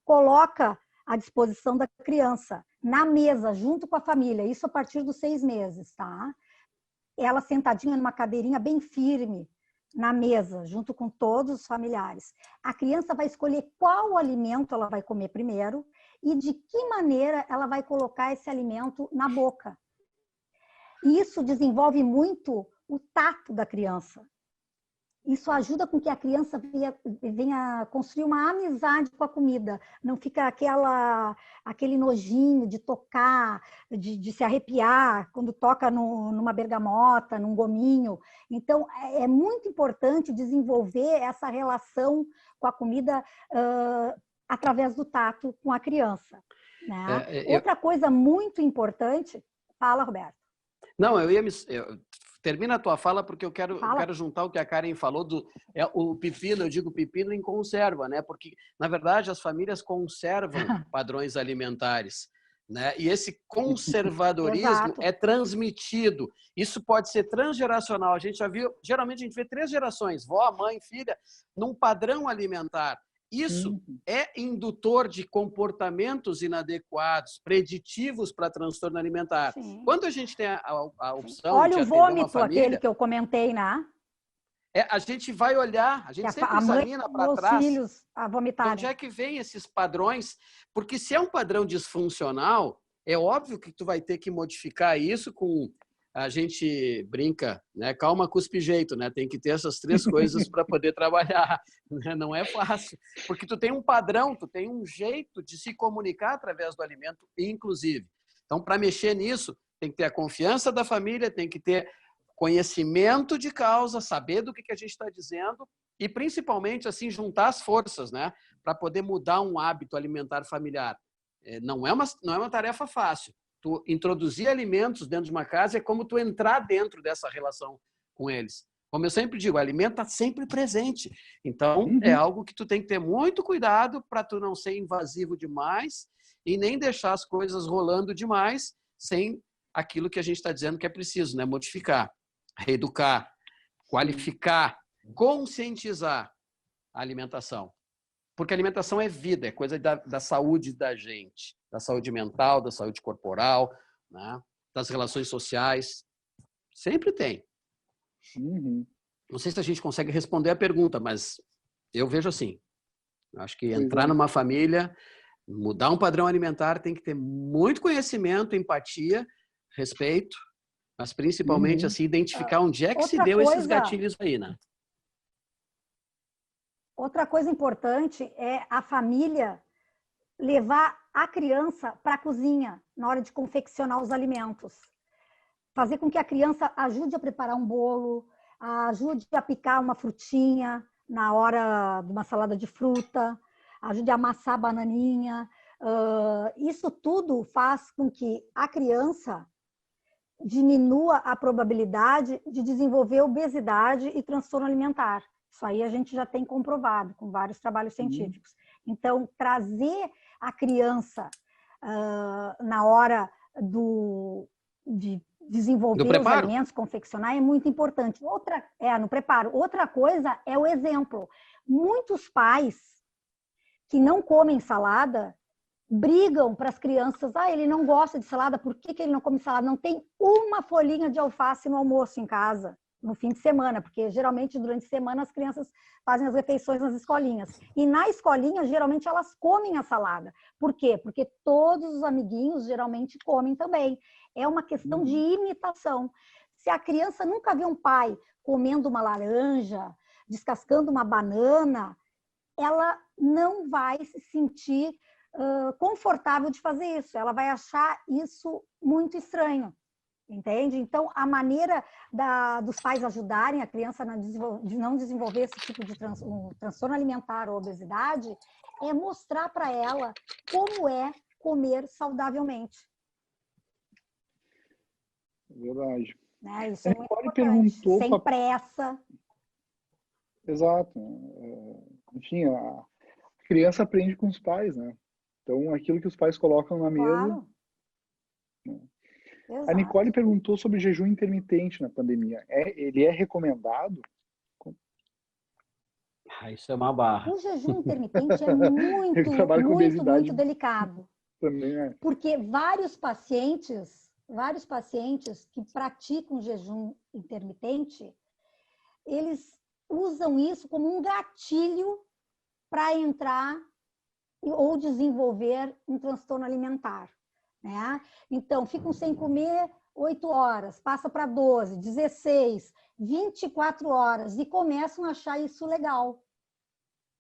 coloca à disposição da criança, na mesa, junto com a família, isso a partir dos 6 meses, tá? Ela sentadinha numa cadeirinha bem firme, na mesa, junto com todos os familiares. A criança vai escolher qual alimento ela vai comer primeiro e de que maneira ela vai colocar esse alimento na boca. E isso desenvolve muito o tato da criança. Isso ajuda com que a criança venha construir uma amizade com a comida. Não fica aquele nojinho de tocar, de se arrepiar quando toca numa bergamota, num gominho. Então, é muito importante desenvolver essa relação com a comida através do tato com a criança. Né? Outra coisa muito importante... Fala, Roberto. Não, termina a tua fala, porque eu quero juntar o que a Karen falou o pepino, eu digo pepino em conserva, né? Porque, na verdade, as famílias conservam padrões alimentares, né? E esse conservadorismo é transmitido. Isso pode ser transgeracional. A gente já viu, geralmente a gente vê 3 gerações, vó, mãe, filha, num padrão alimentar. Isso é indutor de comportamentos inadequados, preditivos para transtorno alimentar. Sim. Quando a gente tem a opção Olha de o atender uma vômito, família, aquele que eu comentei, né? a gente vai olhar, a gente sempre examina para trás filhos a vomitarem. De onde é que vem esses padrões, porque se é um padrão disfuncional, é óbvio que tu vai ter que modificar isso com... A gente brinca, né? Calma, cuspe jeito, né? Tem que ter essas 3 coisas para poder trabalhar. Né? Não é fácil, porque tu tem um padrão, tu tem um jeito de se comunicar através do alimento, inclusive. Então, para mexer nisso, tem que ter a confiança da família, tem que ter conhecimento de causa, saber do que a gente está dizendo e, principalmente, assim, juntar as forças, né? Para poder mudar um hábito alimentar familiar. Não é uma tarefa fácil. Tu introduzir alimentos dentro de uma casa é como tu entrar dentro dessa relação com eles. Como eu sempre digo, o alimento está sempre presente. Então, é algo que tu tem que ter muito cuidado para tu não ser invasivo demais e nem deixar as coisas rolando demais sem aquilo que a gente está dizendo que é preciso, né? Modificar, reeducar, qualificar, conscientizar a alimentação. Porque a alimentação é vida, é coisa da saúde da gente, da saúde mental, da saúde corporal, né? Das relações sociais. Sempre tem. Não sei se a gente consegue responder a pergunta, mas eu vejo assim. Acho que entrar numa família, mudar um padrão alimentar, tem que ter muito conhecimento, empatia, respeito, mas principalmente assim, identificar onde é que se deu esses gatilhos aí, né? Outra coisa importante é a família levar a criança para a cozinha na hora de confeccionar os alimentos. Fazer com que a criança ajude a preparar um bolo, ajude a picar uma frutinha na hora de uma salada de fruta, ajude a amassar a bananinha. Isso tudo faz com que a criança diminua a probabilidade de desenvolver obesidade e transtorno alimentar. Isso aí a gente já tem comprovado com vários trabalhos científicos. Então, trazer a criança na hora de desenvolver os alimentos, confeccionar, é muito importante. No preparo. Outra coisa é o exemplo. Muitos pais que não comem salada brigam para as crianças. Ele não gosta de salada, por que ele não come salada? Não tem uma folhinha de alface no almoço em casa, no fim de semana, porque geralmente durante a semana as crianças fazem as refeições nas escolinhas. E na escolinha, geralmente, elas comem a salada. Por quê? Porque todos os amiguinhos geralmente comem também. É uma questão de imitação. Se a criança nunca vê um pai comendo uma laranja, descascando uma banana, ela não vai se sentir confortável de fazer isso. Ela vai achar isso muito estranho. Entende? Então, a maneira dos pais ajudarem a criança a não desenvolver esse tipo de transtorno alimentar ou obesidade é mostrar para ela como é comer saudavelmente. Verdade. Né? Isso é muito importante. Sem pressa. Exato. Enfim, a criança aprende com os pais, né? Então, aquilo que os pais colocam na mesa... Claro. A Nicole perguntou sobre jejum intermitente na pandemia. Ele é recomendado? Isso é uma barra. O jejum intermitente é muito delicado. Também é. Porque vários pacientes que praticam jejum intermitente, eles usam isso como um gatilho para entrar ou desenvolver um transtorno alimentar, né? Então, ficam sem comer 8 horas, passa para 12, 16, 24 horas e começam a achar isso legal,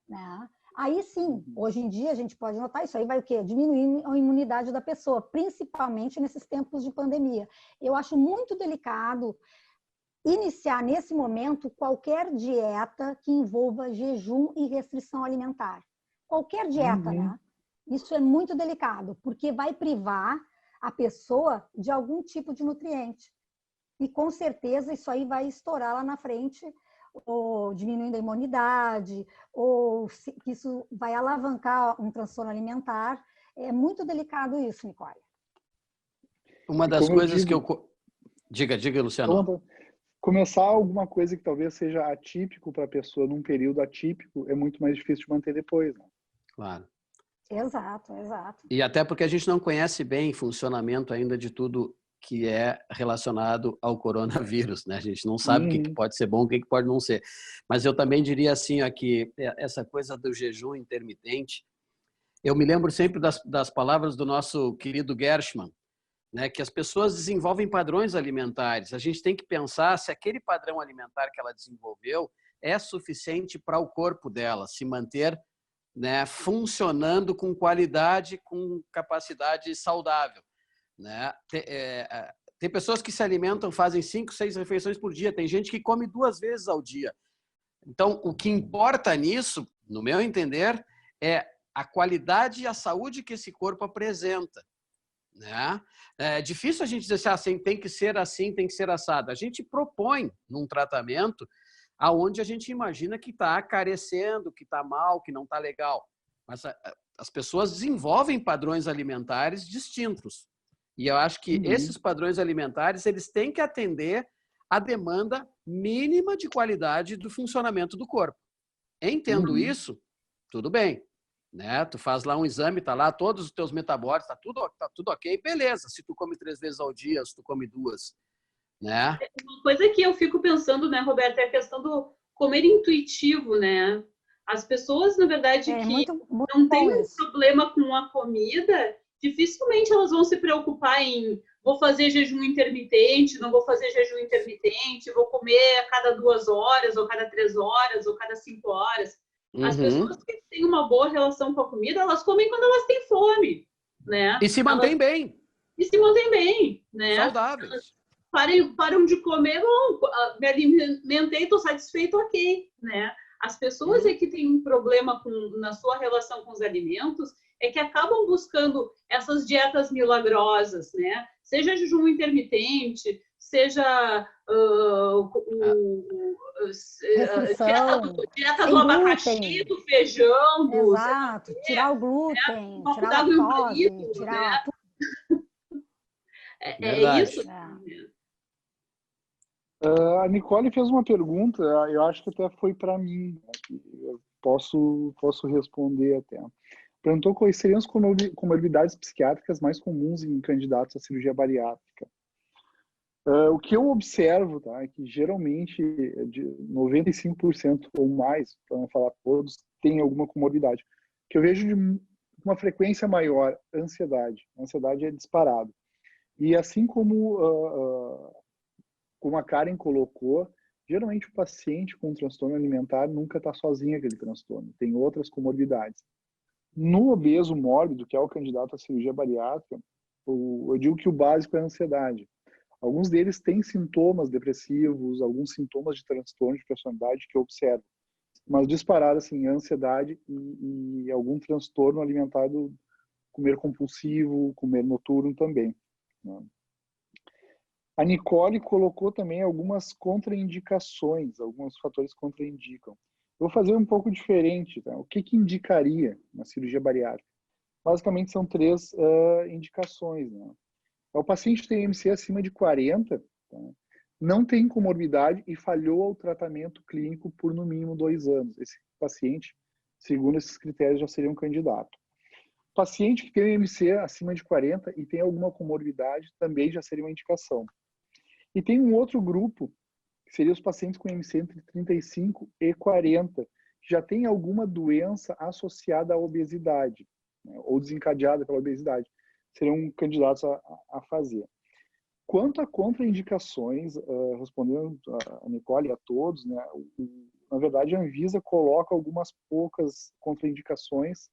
né? Aí sim, hoje em dia a gente pode notar isso aí vai o quê? Diminuir a imunidade da pessoa, principalmente nesses tempos de pandemia. Eu acho muito delicado iniciar nesse momento qualquer dieta que envolva jejum e restrição alimentar. Qualquer dieta, né? Isso é muito delicado, porque vai privar a pessoa de algum tipo de nutriente. E com certeza isso aí vai estourar lá na frente, ou diminuindo a imunidade, ou que isso vai alavancar um transtorno alimentar. É muito delicado isso, Nicole. Uma das coisas que eu... Diga, Luciano. Começar alguma coisa que talvez seja atípico para a pessoa num período atípico é muito mais difícil de manter depois, né? Claro. Exato. E até porque a gente não conhece bem o funcionamento ainda de tudo que é relacionado ao coronavírus, né? A gente não sabe o que pode ser bom, o que pode não ser. Mas eu também diria assim, que essa coisa do jejum intermitente, eu me lembro sempre das palavras do nosso querido Gershman, né? Que as pessoas desenvolvem padrões alimentares. A gente tem que pensar se aquele padrão alimentar que ela desenvolveu é suficiente para o corpo dela se manter, né, funcionando com qualidade, com capacidade saudável, né? Tem pessoas que se alimentam, fazem 5, 6 refeições por dia. Tem gente que come 2 vezes ao dia. Então, o que importa nisso, no meu entender, é a qualidade e a saúde que esse corpo apresenta, né? É difícil a gente dizer assim, tem que ser assim, tem que ser assado. A gente propõe num tratamento aonde a gente imagina que está carecendo, que está mal, que não está legal. Mas as pessoas desenvolvem padrões alimentares distintos. E eu acho que esses padrões alimentares eles têm que atender à demanda mínima de qualidade do funcionamento do corpo. Entendo isso, tudo bem. Né? Tu faz lá um exame, tá lá todos os teus metabólitos, tá tudo ok, beleza. Se tu come 3 vezes ao dia, se tu come 2, né? Uma coisa que eu fico pensando, né, Roberto, é a questão do comer intuitivo, né? As pessoas, na verdade, que não têm um problema com a comida, dificilmente elas vão se preocupar em vou fazer jejum intermitente, não vou fazer jejum intermitente, vou comer a cada 2 horas, ou cada 3 horas, ou cada 5 horas. As pessoas que têm uma boa relação com a comida, elas comem quando elas têm fome, né? E se mantêm bem. E se mantêm bem, né? Saudáveis. Param de comer, bom, me alimentei, estou satisfeito, ok, né? As pessoas que têm um problema na sua relação com os alimentos é que acabam buscando essas dietas milagrosas, né? Seja jejum intermitente, seja dieta do abacaxi, do feijão, exato, tirar o glúten, tirar a lactose, tirar tudo. É isso. A Nicole fez uma pergunta, eu acho que até foi para mim, eu posso responder até. Perguntou quais seriam as comorbidades psiquiátricas mais comuns em candidatos à cirurgia bariátrica. O que eu observo, tá, é que geralmente de 95% ou mais, para não falar todos, tem alguma comorbidade. Que eu vejo de uma frequência maior, ansiedade. A ansiedade é disparado. E assim como a Karen colocou, geralmente o paciente com transtorno alimentar nunca está sozinho aquele transtorno, tem outras comorbidades. No obeso mórbido, que é o candidato à cirurgia bariátrica, eu digo que o básico é a ansiedade. Alguns deles têm sintomas depressivos, alguns sintomas de transtorno de personalidade que eu observo. Mas disparado, assim, ansiedade e algum transtorno alimentar do comer compulsivo, comer noturno também, né? A Nicole colocou também algumas contraindicações, alguns fatores contraindicam. Eu vou fazer um pouco diferente, tá? O que indicaria na cirurgia bariátrica? Basicamente são 3 indicações, né? O paciente tem IMC acima de 40, tá? não tem comorbidade e falhou ao tratamento clínico por no mínimo 2 anos. Esse paciente, segundo esses critérios, já seria um candidato. Paciente que tem um MC acima de 40 e tem alguma comorbidade também já seria uma indicação. E tem um outro grupo, que seria os pacientes com MC entre 35 e 40, que já tem alguma doença associada à obesidade, né, ou desencadeada pela obesidade. Seriam candidatos a fazer. Quanto a contraindicações, respondendo a Nicole e a todos, né, na verdade a Anvisa coloca algumas poucas contraindicações.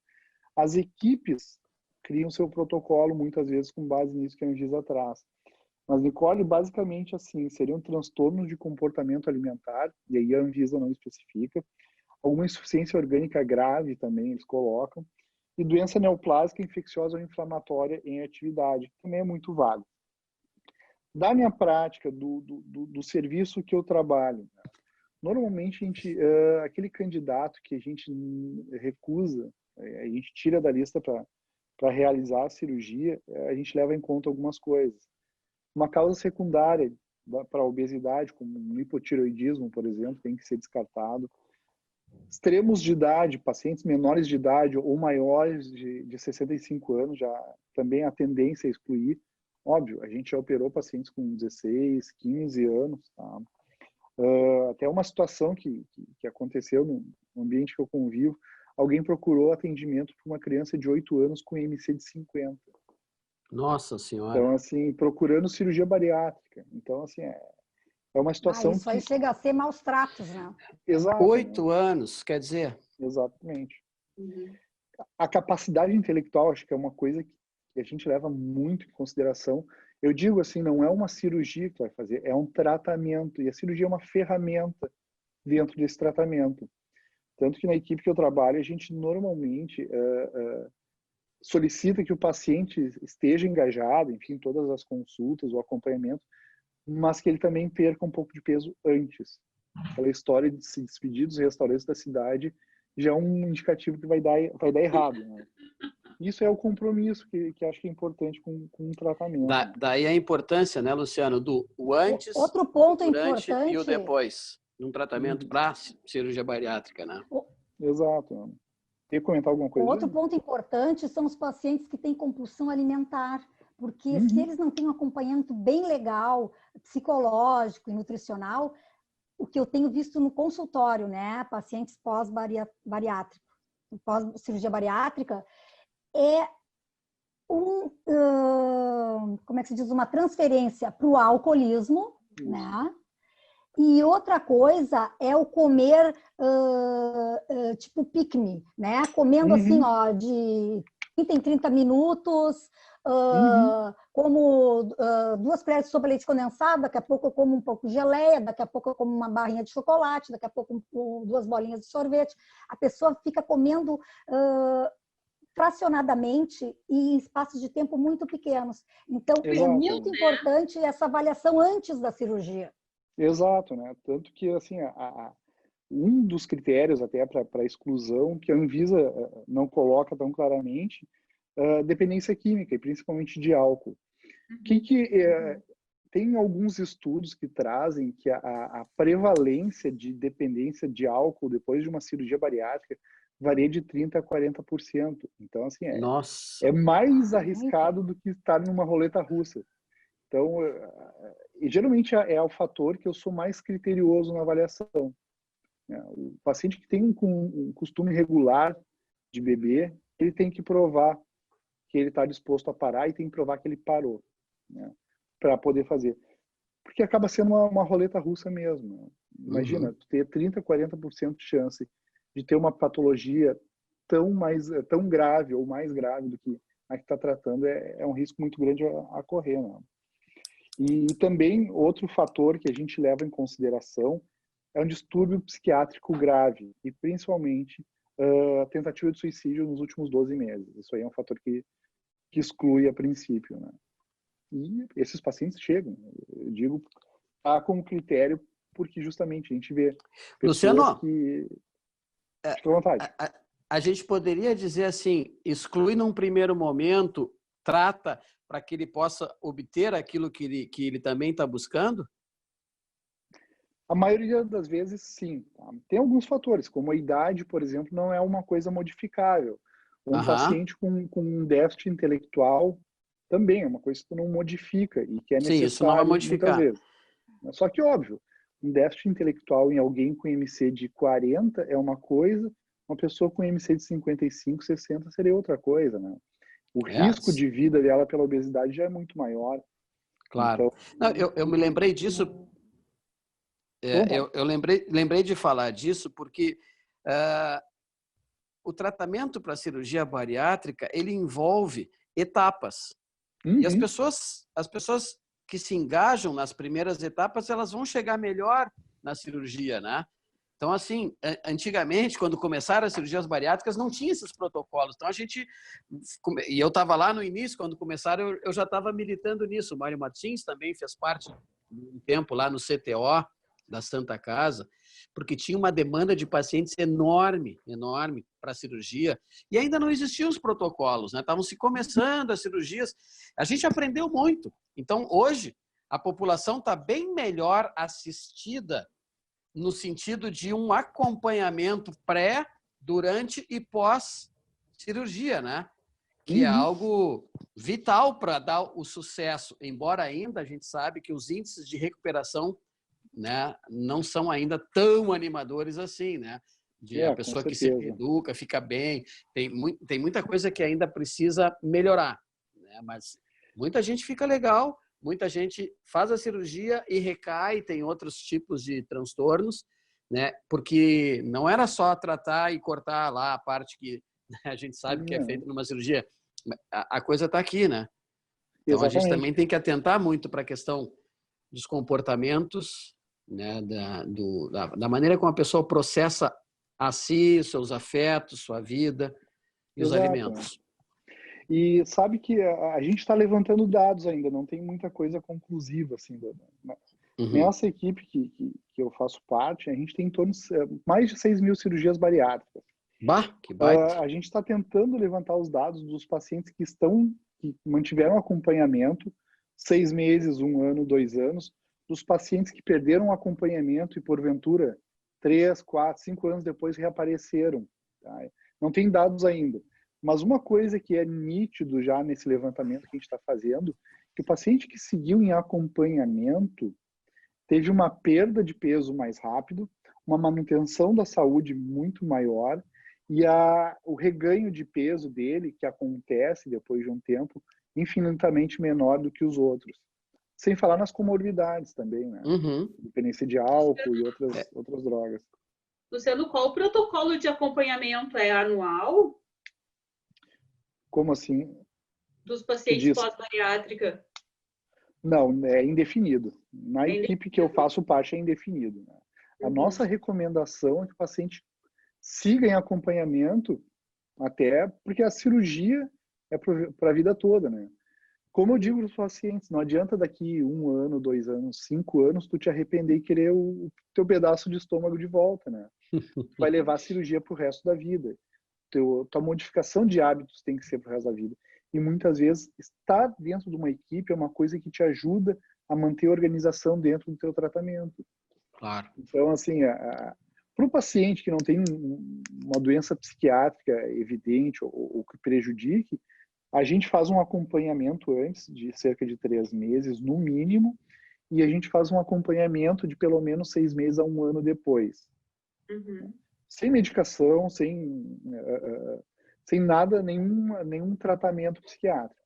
As equipes criam seu protocolo, muitas vezes com base nisso que a Anvisa traz. Mas, Nicole, basicamente assim, seriam transtornos de comportamento alimentar, e aí a Anvisa não especifica, alguma insuficiência orgânica grave também eles colocam, e doença neoplásica infecciosa ou inflamatória em atividade, também é muito vago. Da minha prática, do serviço que eu trabalho, normalmente aquele candidato que a gente recusa, a gente tira da lista para realizar a cirurgia, a gente leva em conta algumas coisas. Uma causa secundária para a obesidade, como um hipotireoidismo, por exemplo, tem que ser descartado. Extremos de idade, pacientes menores de idade ou maiores de 65 anos, já também a tendência a excluir. Óbvio, a gente já operou pacientes com 16, 15 anos. Tá? Até uma situação que aconteceu no ambiente que eu convivo, alguém procurou atendimento para uma criança de 8 anos com MC de 50. Nossa Senhora! Então, assim, procurando cirurgia bariátrica. Então, assim, é uma situação isso aí chega a ser maus tratos, né? Exato. 8 anos, quer dizer? Exatamente. Uhum. A capacidade intelectual, acho que é uma coisa que a gente leva muito em consideração. Eu digo assim, não é uma cirurgia que tu vai fazer, é um tratamento. E a cirurgia é uma ferramenta dentro desse tratamento. Tanto que na equipe que eu trabalho, a gente normalmente solicita que o paciente esteja engajado, enfim, todas as consultas, o acompanhamento, mas que ele também perca um pouco de peso antes. Aquela história de se despedir dos restaurantes da cidade já é um indicativo que vai dar errado. Né? Isso é o compromisso que acho que é importante com o tratamento. Daí a importância, né, Luciano, do o antes, outro ponto o durante importante, e o depois, num tratamento para cirurgia bariátrica, né? Exato. Quer comentar alguma coisa? Outro ponto importante são os pacientes que têm compulsão alimentar, porque se eles não têm um acompanhamento bem legal, psicológico e nutricional, o que eu tenho visto no consultório, né, pacientes pós-bariátrico, pós-cirurgia bariátrica, é como é que se diz, uma transferência para o alcoolismo, né? E outra coisa é o comer tipo pique-me, né? Comendo assim, ó, de 30 em 30 minutos, como 2 colheres de sopa de leite condensado, daqui a pouco eu como um pouco de geleia, daqui a pouco eu como uma barrinha de chocolate, daqui a pouco 2 bolinhas de sorvete. A pessoa fica comendo fracionadamente e em espaços de tempo muito pequenos. Então, Exato. É muito importante essa avaliação antes da cirurgia. Exato, né? Tanto que, assim, um dos critérios até para exclusão, que a Anvisa não coloca tão claramente, dependência química, e principalmente de álcool. Tem alguns estudos que trazem que a prevalência de dependência de álcool depois de uma cirurgia bariátrica varia de 30% a 40%. Então, assim, é mais arriscado do que estar numa roleta russa. Então, geralmente é o fator que eu sou mais criterioso na avaliação. O paciente que tem um costume regular de beber, ele tem que provar que ele está disposto a parar e tem que provar que ele parou, né, para poder fazer. Porque acaba sendo uma roleta russa mesmo. Né? Imagina, tu ter 30%, 40% de chance de ter uma patologia tão grave ou mais grave do que a que está tratando, é um risco muito grande a correr. Né? E também outro fator que a gente leva em consideração é um distúrbio psiquiátrico grave e principalmente a tentativa de suicídio nos últimos 12 meses. Isso aí é um fator que exclui a princípio. Né? E esses pacientes chegam, eu digo, como critério, porque justamente a gente vê pessoas Luciano, que... Fica à vontade. A gente poderia dizer assim, exclui num primeiro momento, trata para que ele possa obter aquilo que ele também está buscando? A maioria das vezes, sim. Tá? Tem alguns fatores, como a idade, por exemplo, não é uma coisa modificável. Um paciente com um déficit intelectual também é uma coisa que tu não modifica e que é Sim, isso não vai necessário muitas modificar. vezes. Só que, óbvio, um déficit intelectual em alguém com MC de 40 é uma coisa, uma pessoa com MC de 55, 60 seria outra coisa, né? O risco de vida dela pela obesidade já é muito maior. Claro. Então, Não, eu me lembrei disso. Eu lembrei de falar disso porque o tratamento para a cirurgia bariátrica ele envolve etapas. E as pessoas que se engajam nas primeiras etapas, elas vão chegar melhor na cirurgia, né? Então, assim, antigamente, quando começaram as cirurgias bariátricas, não tinha esses protocolos. Então, e eu estava lá no início, quando começaram, eu já estava militando nisso. O Mário Martins também fez parte um tempo lá no CTO da Santa Casa, porque tinha uma demanda de pacientes enorme para a cirurgia, e ainda não existiam os protocolos, né? Estavam se começando as cirurgias. A gente aprendeu muito. Então, hoje, a população está bem melhor assistida no sentido de um acompanhamento pré, durante e pós-cirurgia, né? Que é algo vital para dar o sucesso, embora ainda a gente sabe que os índices de recuperação, né, não são ainda tão animadores assim, né? A pessoa que se educa, fica bem, tem muita coisa que ainda precisa melhorar, né? Mas muita gente fica legal, muita gente faz a cirurgia e recai, tem outros tipos de transtornos, né? Porque não era só tratar e cortar lá a parte que a gente sabe que é feita numa cirurgia. A coisa está aqui, né? Então, a gente também tem que atentar muito para a questão dos comportamentos, né? Da maneira como a pessoa processa a si, seus afetos, sua vida e os alimentos. E sabe que a gente está levantando dados ainda, não tem muita coisa conclusiva. Assim, nessa equipe que eu faço parte, a gente tem em torno de mais de 6 mil cirurgias bariátricas. Que baita. A gente está tentando levantar os dados dos pacientes que mantiveram acompanhamento 6 meses, 1 ano, 2 anos, dos pacientes que perderam o acompanhamento e, porventura, 3, 4, 5 anos depois reapareceram. Tá? Não tem dados ainda. Mas uma coisa que é nítido já nesse levantamento que a gente está fazendo, que o paciente que seguiu em acompanhamento teve uma perda de peso mais rápido, uma manutenção da saúde muito maior e o reganho de peso dele, que acontece depois de um tempo, infinitamente menor do que os outros. Sem falar nas comorbidades também, né? Dependência de álcool e outras drogas. Luciano, qual o protocolo de acompanhamento? É anual? Como assim? Dos pacientes pós-bariátrica? Não, é indefinido. Na equipe que eu faço parte é indefinido. Né? A nossa recomendação é que o paciente siga em acompanhamento, até porque a cirurgia é para a vida toda, né? Como eu digo para os pacientes, não adianta daqui 1 ano, 2 anos, 5 anos, tu te arrepender e querer o teu pedaço de estômago de volta, né? Tu vai levar a cirurgia para o resto da vida. Tua modificação de hábitos tem que ser para o resto da vida. E muitas vezes estar dentro de uma equipe é uma coisa que te ajuda a manter a organização dentro do teu tratamento. Claro. Então, assim, para o paciente que não tem uma doença psiquiátrica evidente ou que prejudique, a gente faz um acompanhamento antes de cerca de 3 meses, no mínimo, e a gente faz um acompanhamento de pelo menos 6 meses a 1 ano depois. Sem medicação, sem nada, nenhum tratamento psiquiátrico.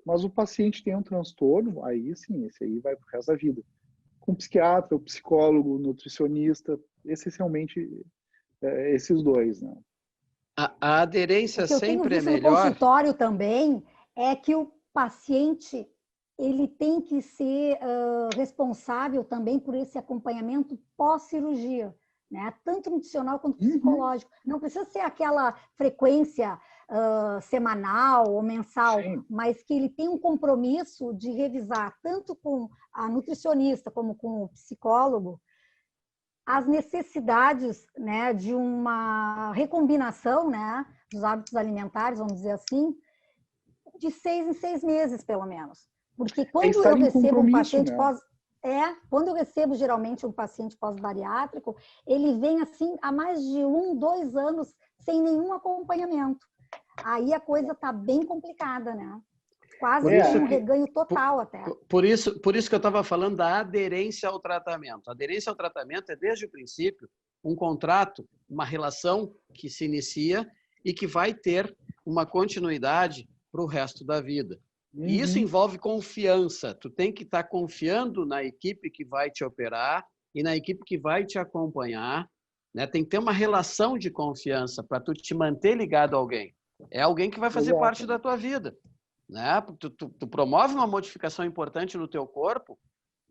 Mas o paciente tem um transtorno, aí sim, esse aí vai pro resto da vida. Com psiquiatra, o psicólogo, nutricionista, essencialmente esses dois, né? A aderência sempre é melhor. O que eu tenho visto no consultório também é que o paciente ele tem que ser responsável também por esse acompanhamento pós-cirurgia, né? Tanto nutricional quanto psicológico. Não precisa ser aquela frequência semanal ou mensal, mas que ele tem um compromisso de revisar tanto com a nutricionista como com o psicólogo as necessidades, né, de uma recombinação, né, dos hábitos alimentares, vamos dizer assim, de 6 em 6 meses, pelo menos. Porque quando eu recebo um paciente Quando eu recebo geralmente um paciente pós-bariátrico, ele vem assim há mais de 1, 2 anos sem nenhum acompanhamento. Aí a coisa está bem complicada, né? Quase um reganho total até. Por isso que eu estava falando da aderência ao tratamento. A aderência ao tratamento é, desde o princípio, um contrato, uma relação que se inicia e que vai ter uma continuidade para o resto da vida. E isso envolve confiança. Tu tem que estar confiando na equipe que vai te operar e na equipe que vai te acompanhar, né? Tem que ter uma relação de confiança para tu te manter ligado a alguém. É alguém que vai fazer parte da tua vida, né? Tu promove uma modificação importante no teu corpo,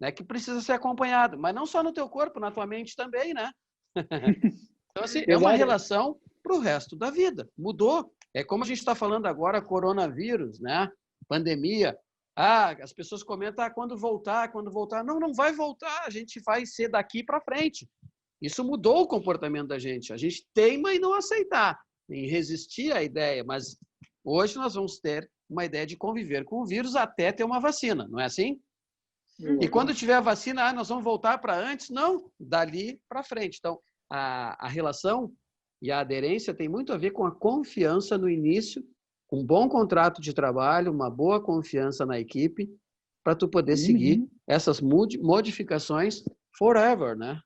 né, que precisa ser acompanhado, mas não só no teu corpo, na tua mente também, né? Então, assim, é uma relação para o resto da vida. Mudou. É como a gente está falando agora, coronavírus, né? Pandemia. As pessoas comentam, quando voltar, quando voltar. Não, não vai voltar. A gente vai ser daqui para frente. Isso mudou o comportamento da gente. A gente teima em não aceitar, em resistir à ideia, mas hoje nós vamos ter uma ideia de conviver com o vírus até ter uma vacina, não é assim? E quando tiver a vacina, nós vamos voltar para antes? Não, dali para frente. Então, a relação e a aderência tem muito a ver com a confiança no início, um bom contrato de trabalho, uma boa confiança na equipe, para tu poder seguir essas modificações forever, né?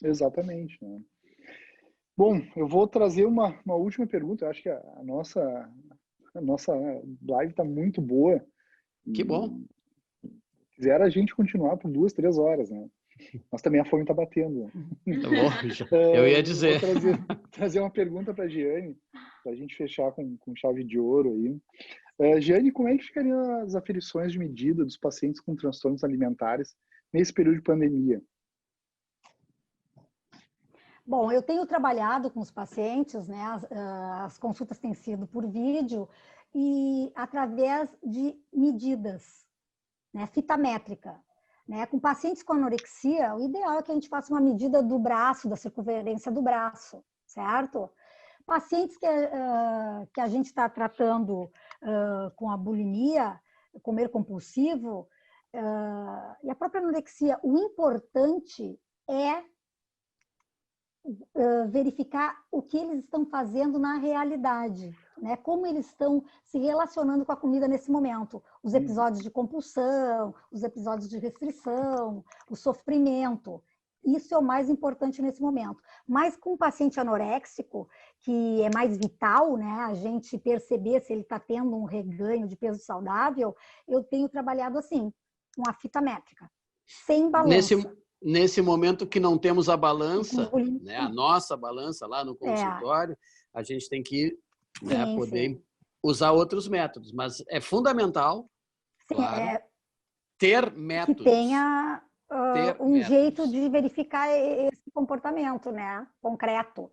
Exatamente. Né? Bom, eu vou trazer uma última pergunta. Eu acho que a nossa live está muito boa. Que bom. Quiser a gente continuar por 2, 3 horas, né? Mas também a fome está batendo. Tá bom, eu ia dizer. Vou trazer uma pergunta para a Giane, para a gente fechar com chave de ouro aí. Giane, como é que ficariam as aferições de medida dos pacientes com transtornos alimentares nesse período de pandemia? Bom, eu tenho trabalhado com os pacientes, né? As consultas têm sido por vídeo e através de medidas, né? Fita métrica. Né? Com pacientes com anorexia, o ideal é que a gente faça uma medida do braço, da circunferência do braço, certo? Pacientes que a gente está tratando com a bulimia, comer compulsivo, e a própria anorexia, o importante é verificar o que eles estão fazendo na realidade, né? Como eles estão se relacionando com a comida nesse momento. Os episódios de compulsão, os episódios de restrição, o sofrimento. Isso é o mais importante nesse momento. Mas com um paciente anoréxico, que é mais vital, né? A gente perceber se ele está tendo um reganho de peso saudável, eu tenho trabalhado assim, com a fita métrica, sem balança. Nesse momento que não temos a balança, né, a nossa balança lá no consultório, a gente tem que poder usar outros métodos. Mas é fundamental, claro, ter métodos. Que tenha jeito de verificar esse comportamento, né, concreto.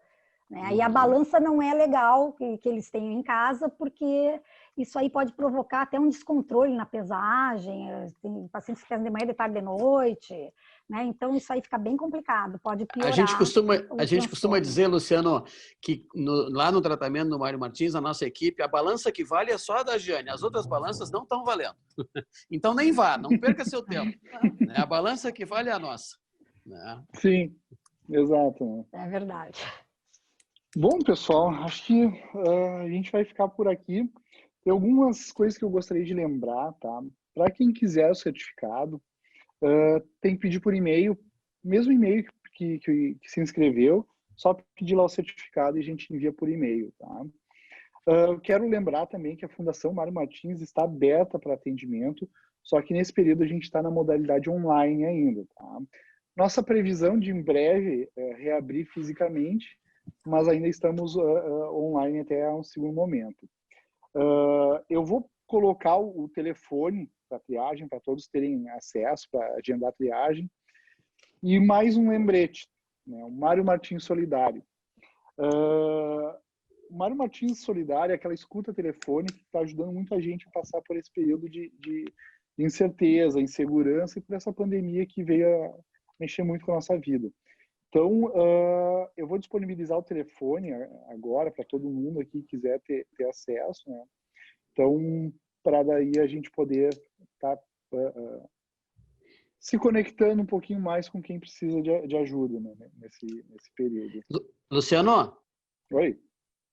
Né? E a balança não é legal que eles tenham em casa, porque isso aí pode provocar até um descontrole na pesagem. Tem pacientes que pesam de manhã, de tarde, de noite. Né? Então, isso aí fica bem complicado, pode piorar. A gente costuma dizer, Luciano, que lá no tratamento do Mário Martins, a nossa equipe, a balança que vale é só a da Giane, as outras balanças não estão valendo. Então, nem vá, não perca seu tempo. Né? A balança que vale é a nossa. Né? Sim, exato. É verdade. Bom, pessoal, acho que a gente vai ficar por aqui. Tem algumas coisas que eu gostaria de lembrar, tá? Para quem quiser o certificado, tem que pedir por e-mail, mesmo e-mail que se inscreveu, só pedir lá o certificado e a gente envia por e-mail, tá? Quero lembrar também que a Fundação Mário Martins está aberta para atendimento, só que nesse período a gente está na modalidade online ainda, tá? Nossa previsão de em breve é reabrir fisicamente, mas ainda estamos online até um segundo momento. Eu vou colocar o telefone para triagem, para todos terem acesso, para agendar a triagem. E mais um lembrete, né? O Mário Martins Solidário. O Mário Martins Solidário é aquela escuta telefônica que está ajudando muita gente a passar por esse período de incerteza, insegurança e por essa pandemia que veio a mexer muito com a nossa vida. Então, eu vou disponibilizar o telefone agora para todo mundo aqui que quiser ter acesso, né? Então, para daí a gente poder estar se conectando um pouquinho mais com quem precisa de ajuda, né, nesse período. Luciano, Oi,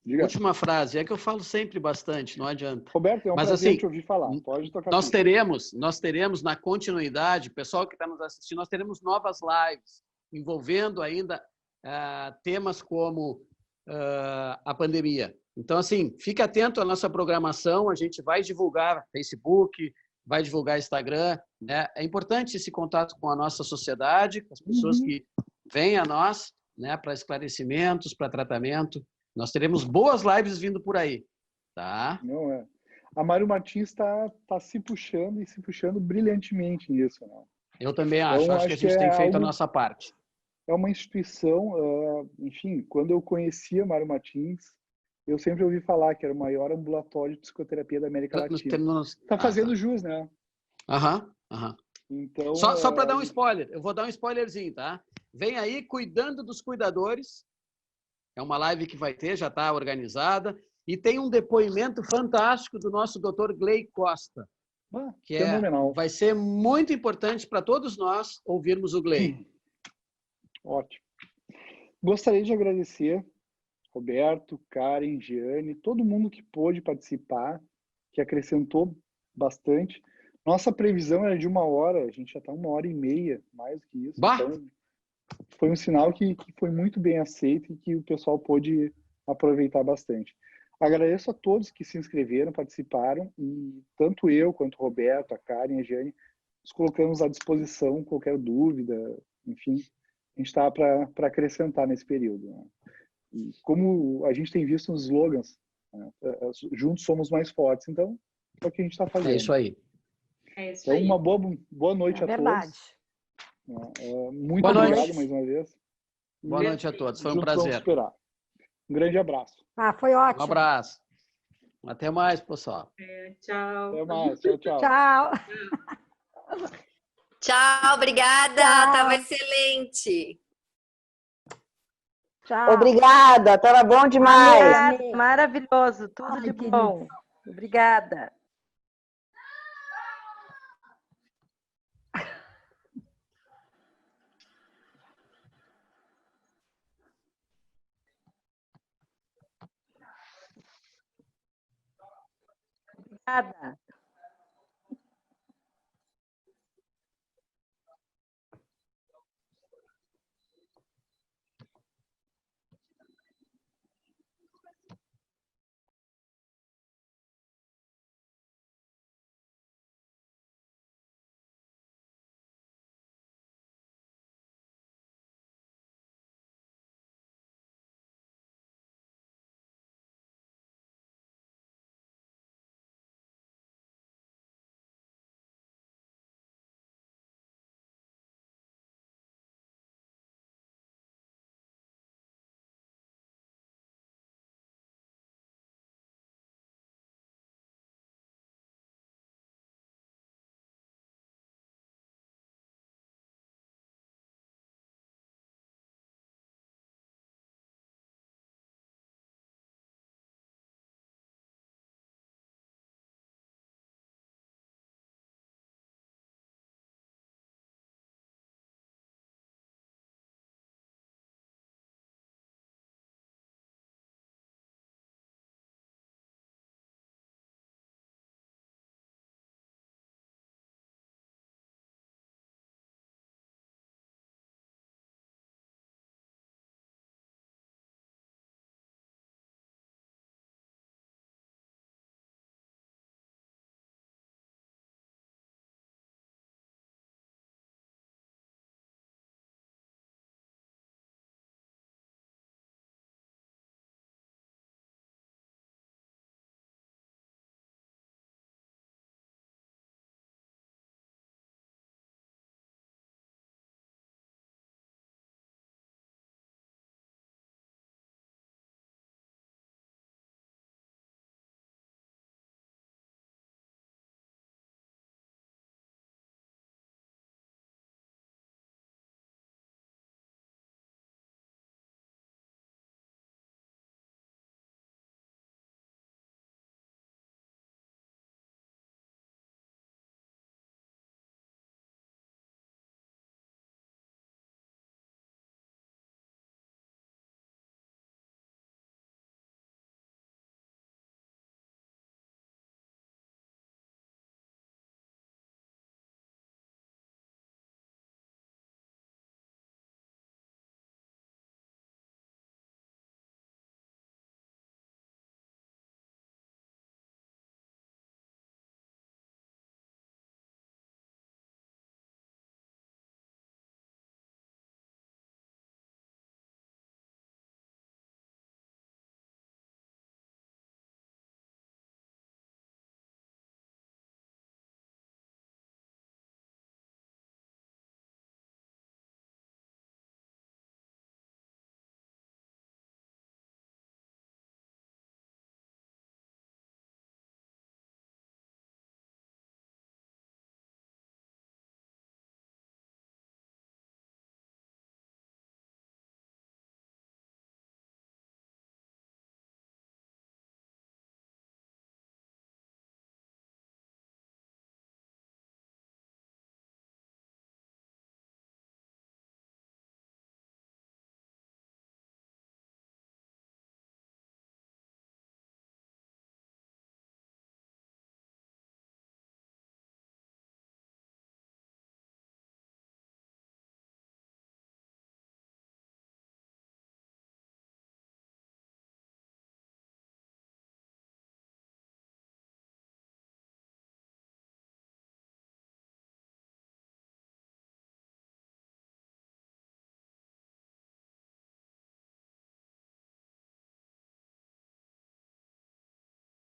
diga. última frase. É que eu falo sempre bastante, não adianta. Roberto, é um Mas prazer assim, te ouvir falar. Pode tocar. nós teremos na continuidade, pessoal que está nos assistindo, nós teremos novas lives envolvendo ainda temas como a pandemia. Então, assim, fique atento à nossa programação, a gente vai divulgar Facebook, vai divulgar Instagram, né? É importante esse contato com a nossa sociedade, com as pessoas que vêm a nós, né, para esclarecimentos, para tratamento. Nós teremos boas lives vindo por aí, tá? Não é. A Mário Martins está se puxando e se puxando brilhantemente nisso, né? Eu também acho. Então, Acho que a gente tem feito a nossa parte. É uma instituição, enfim, quando eu conhecia Mário Martins, eu sempre ouvi falar que era o maior ambulatório de psicoterapia da América Latina. Está fazendo jus, né? Aham. Então, só para dar um spoiler, eu vou dar um spoilerzinho, tá? Vem aí Cuidando dos Cuidadores. É uma live que vai ter, já está organizada. E tem um depoimento fantástico do nosso Dr. Gley Costa, que vai ser muito importante para todos nós ouvirmos o Gley. Ótimo. Gostaria de agradecer Roberto, Karen, Giane, todo mundo que pôde participar, que acrescentou bastante. Nossa previsão era de 1 hora, a gente já está 1h30, mais do que isso. Bah! Então, foi um sinal que foi muito bem aceito e que o pessoal pôde aproveitar bastante. Agradeço a todos que se inscreveram, participaram, e tanto eu quanto o Roberto, a Karen e a Giane, nos colocamos à disposição, qualquer dúvida, enfim, a gente está para acrescentar nesse período, né? E como a gente tem visto nos slogans, né, juntos somos mais fortes, então é o que a gente está fazendo. É isso aí. Então, uma boa noite a todos. Muito obrigado mais uma vez. Boa noite a todos, foi um prazer. Um grande abraço. Foi ótimo. Um abraço. Até mais, pessoal. Tchau. Até mais. Tchau. Tchau. Tchau, obrigada. Estava excelente. Tchau. Obrigada, estava bom demais. Maravilhoso, tudo de bom. Obrigada. Obrigada.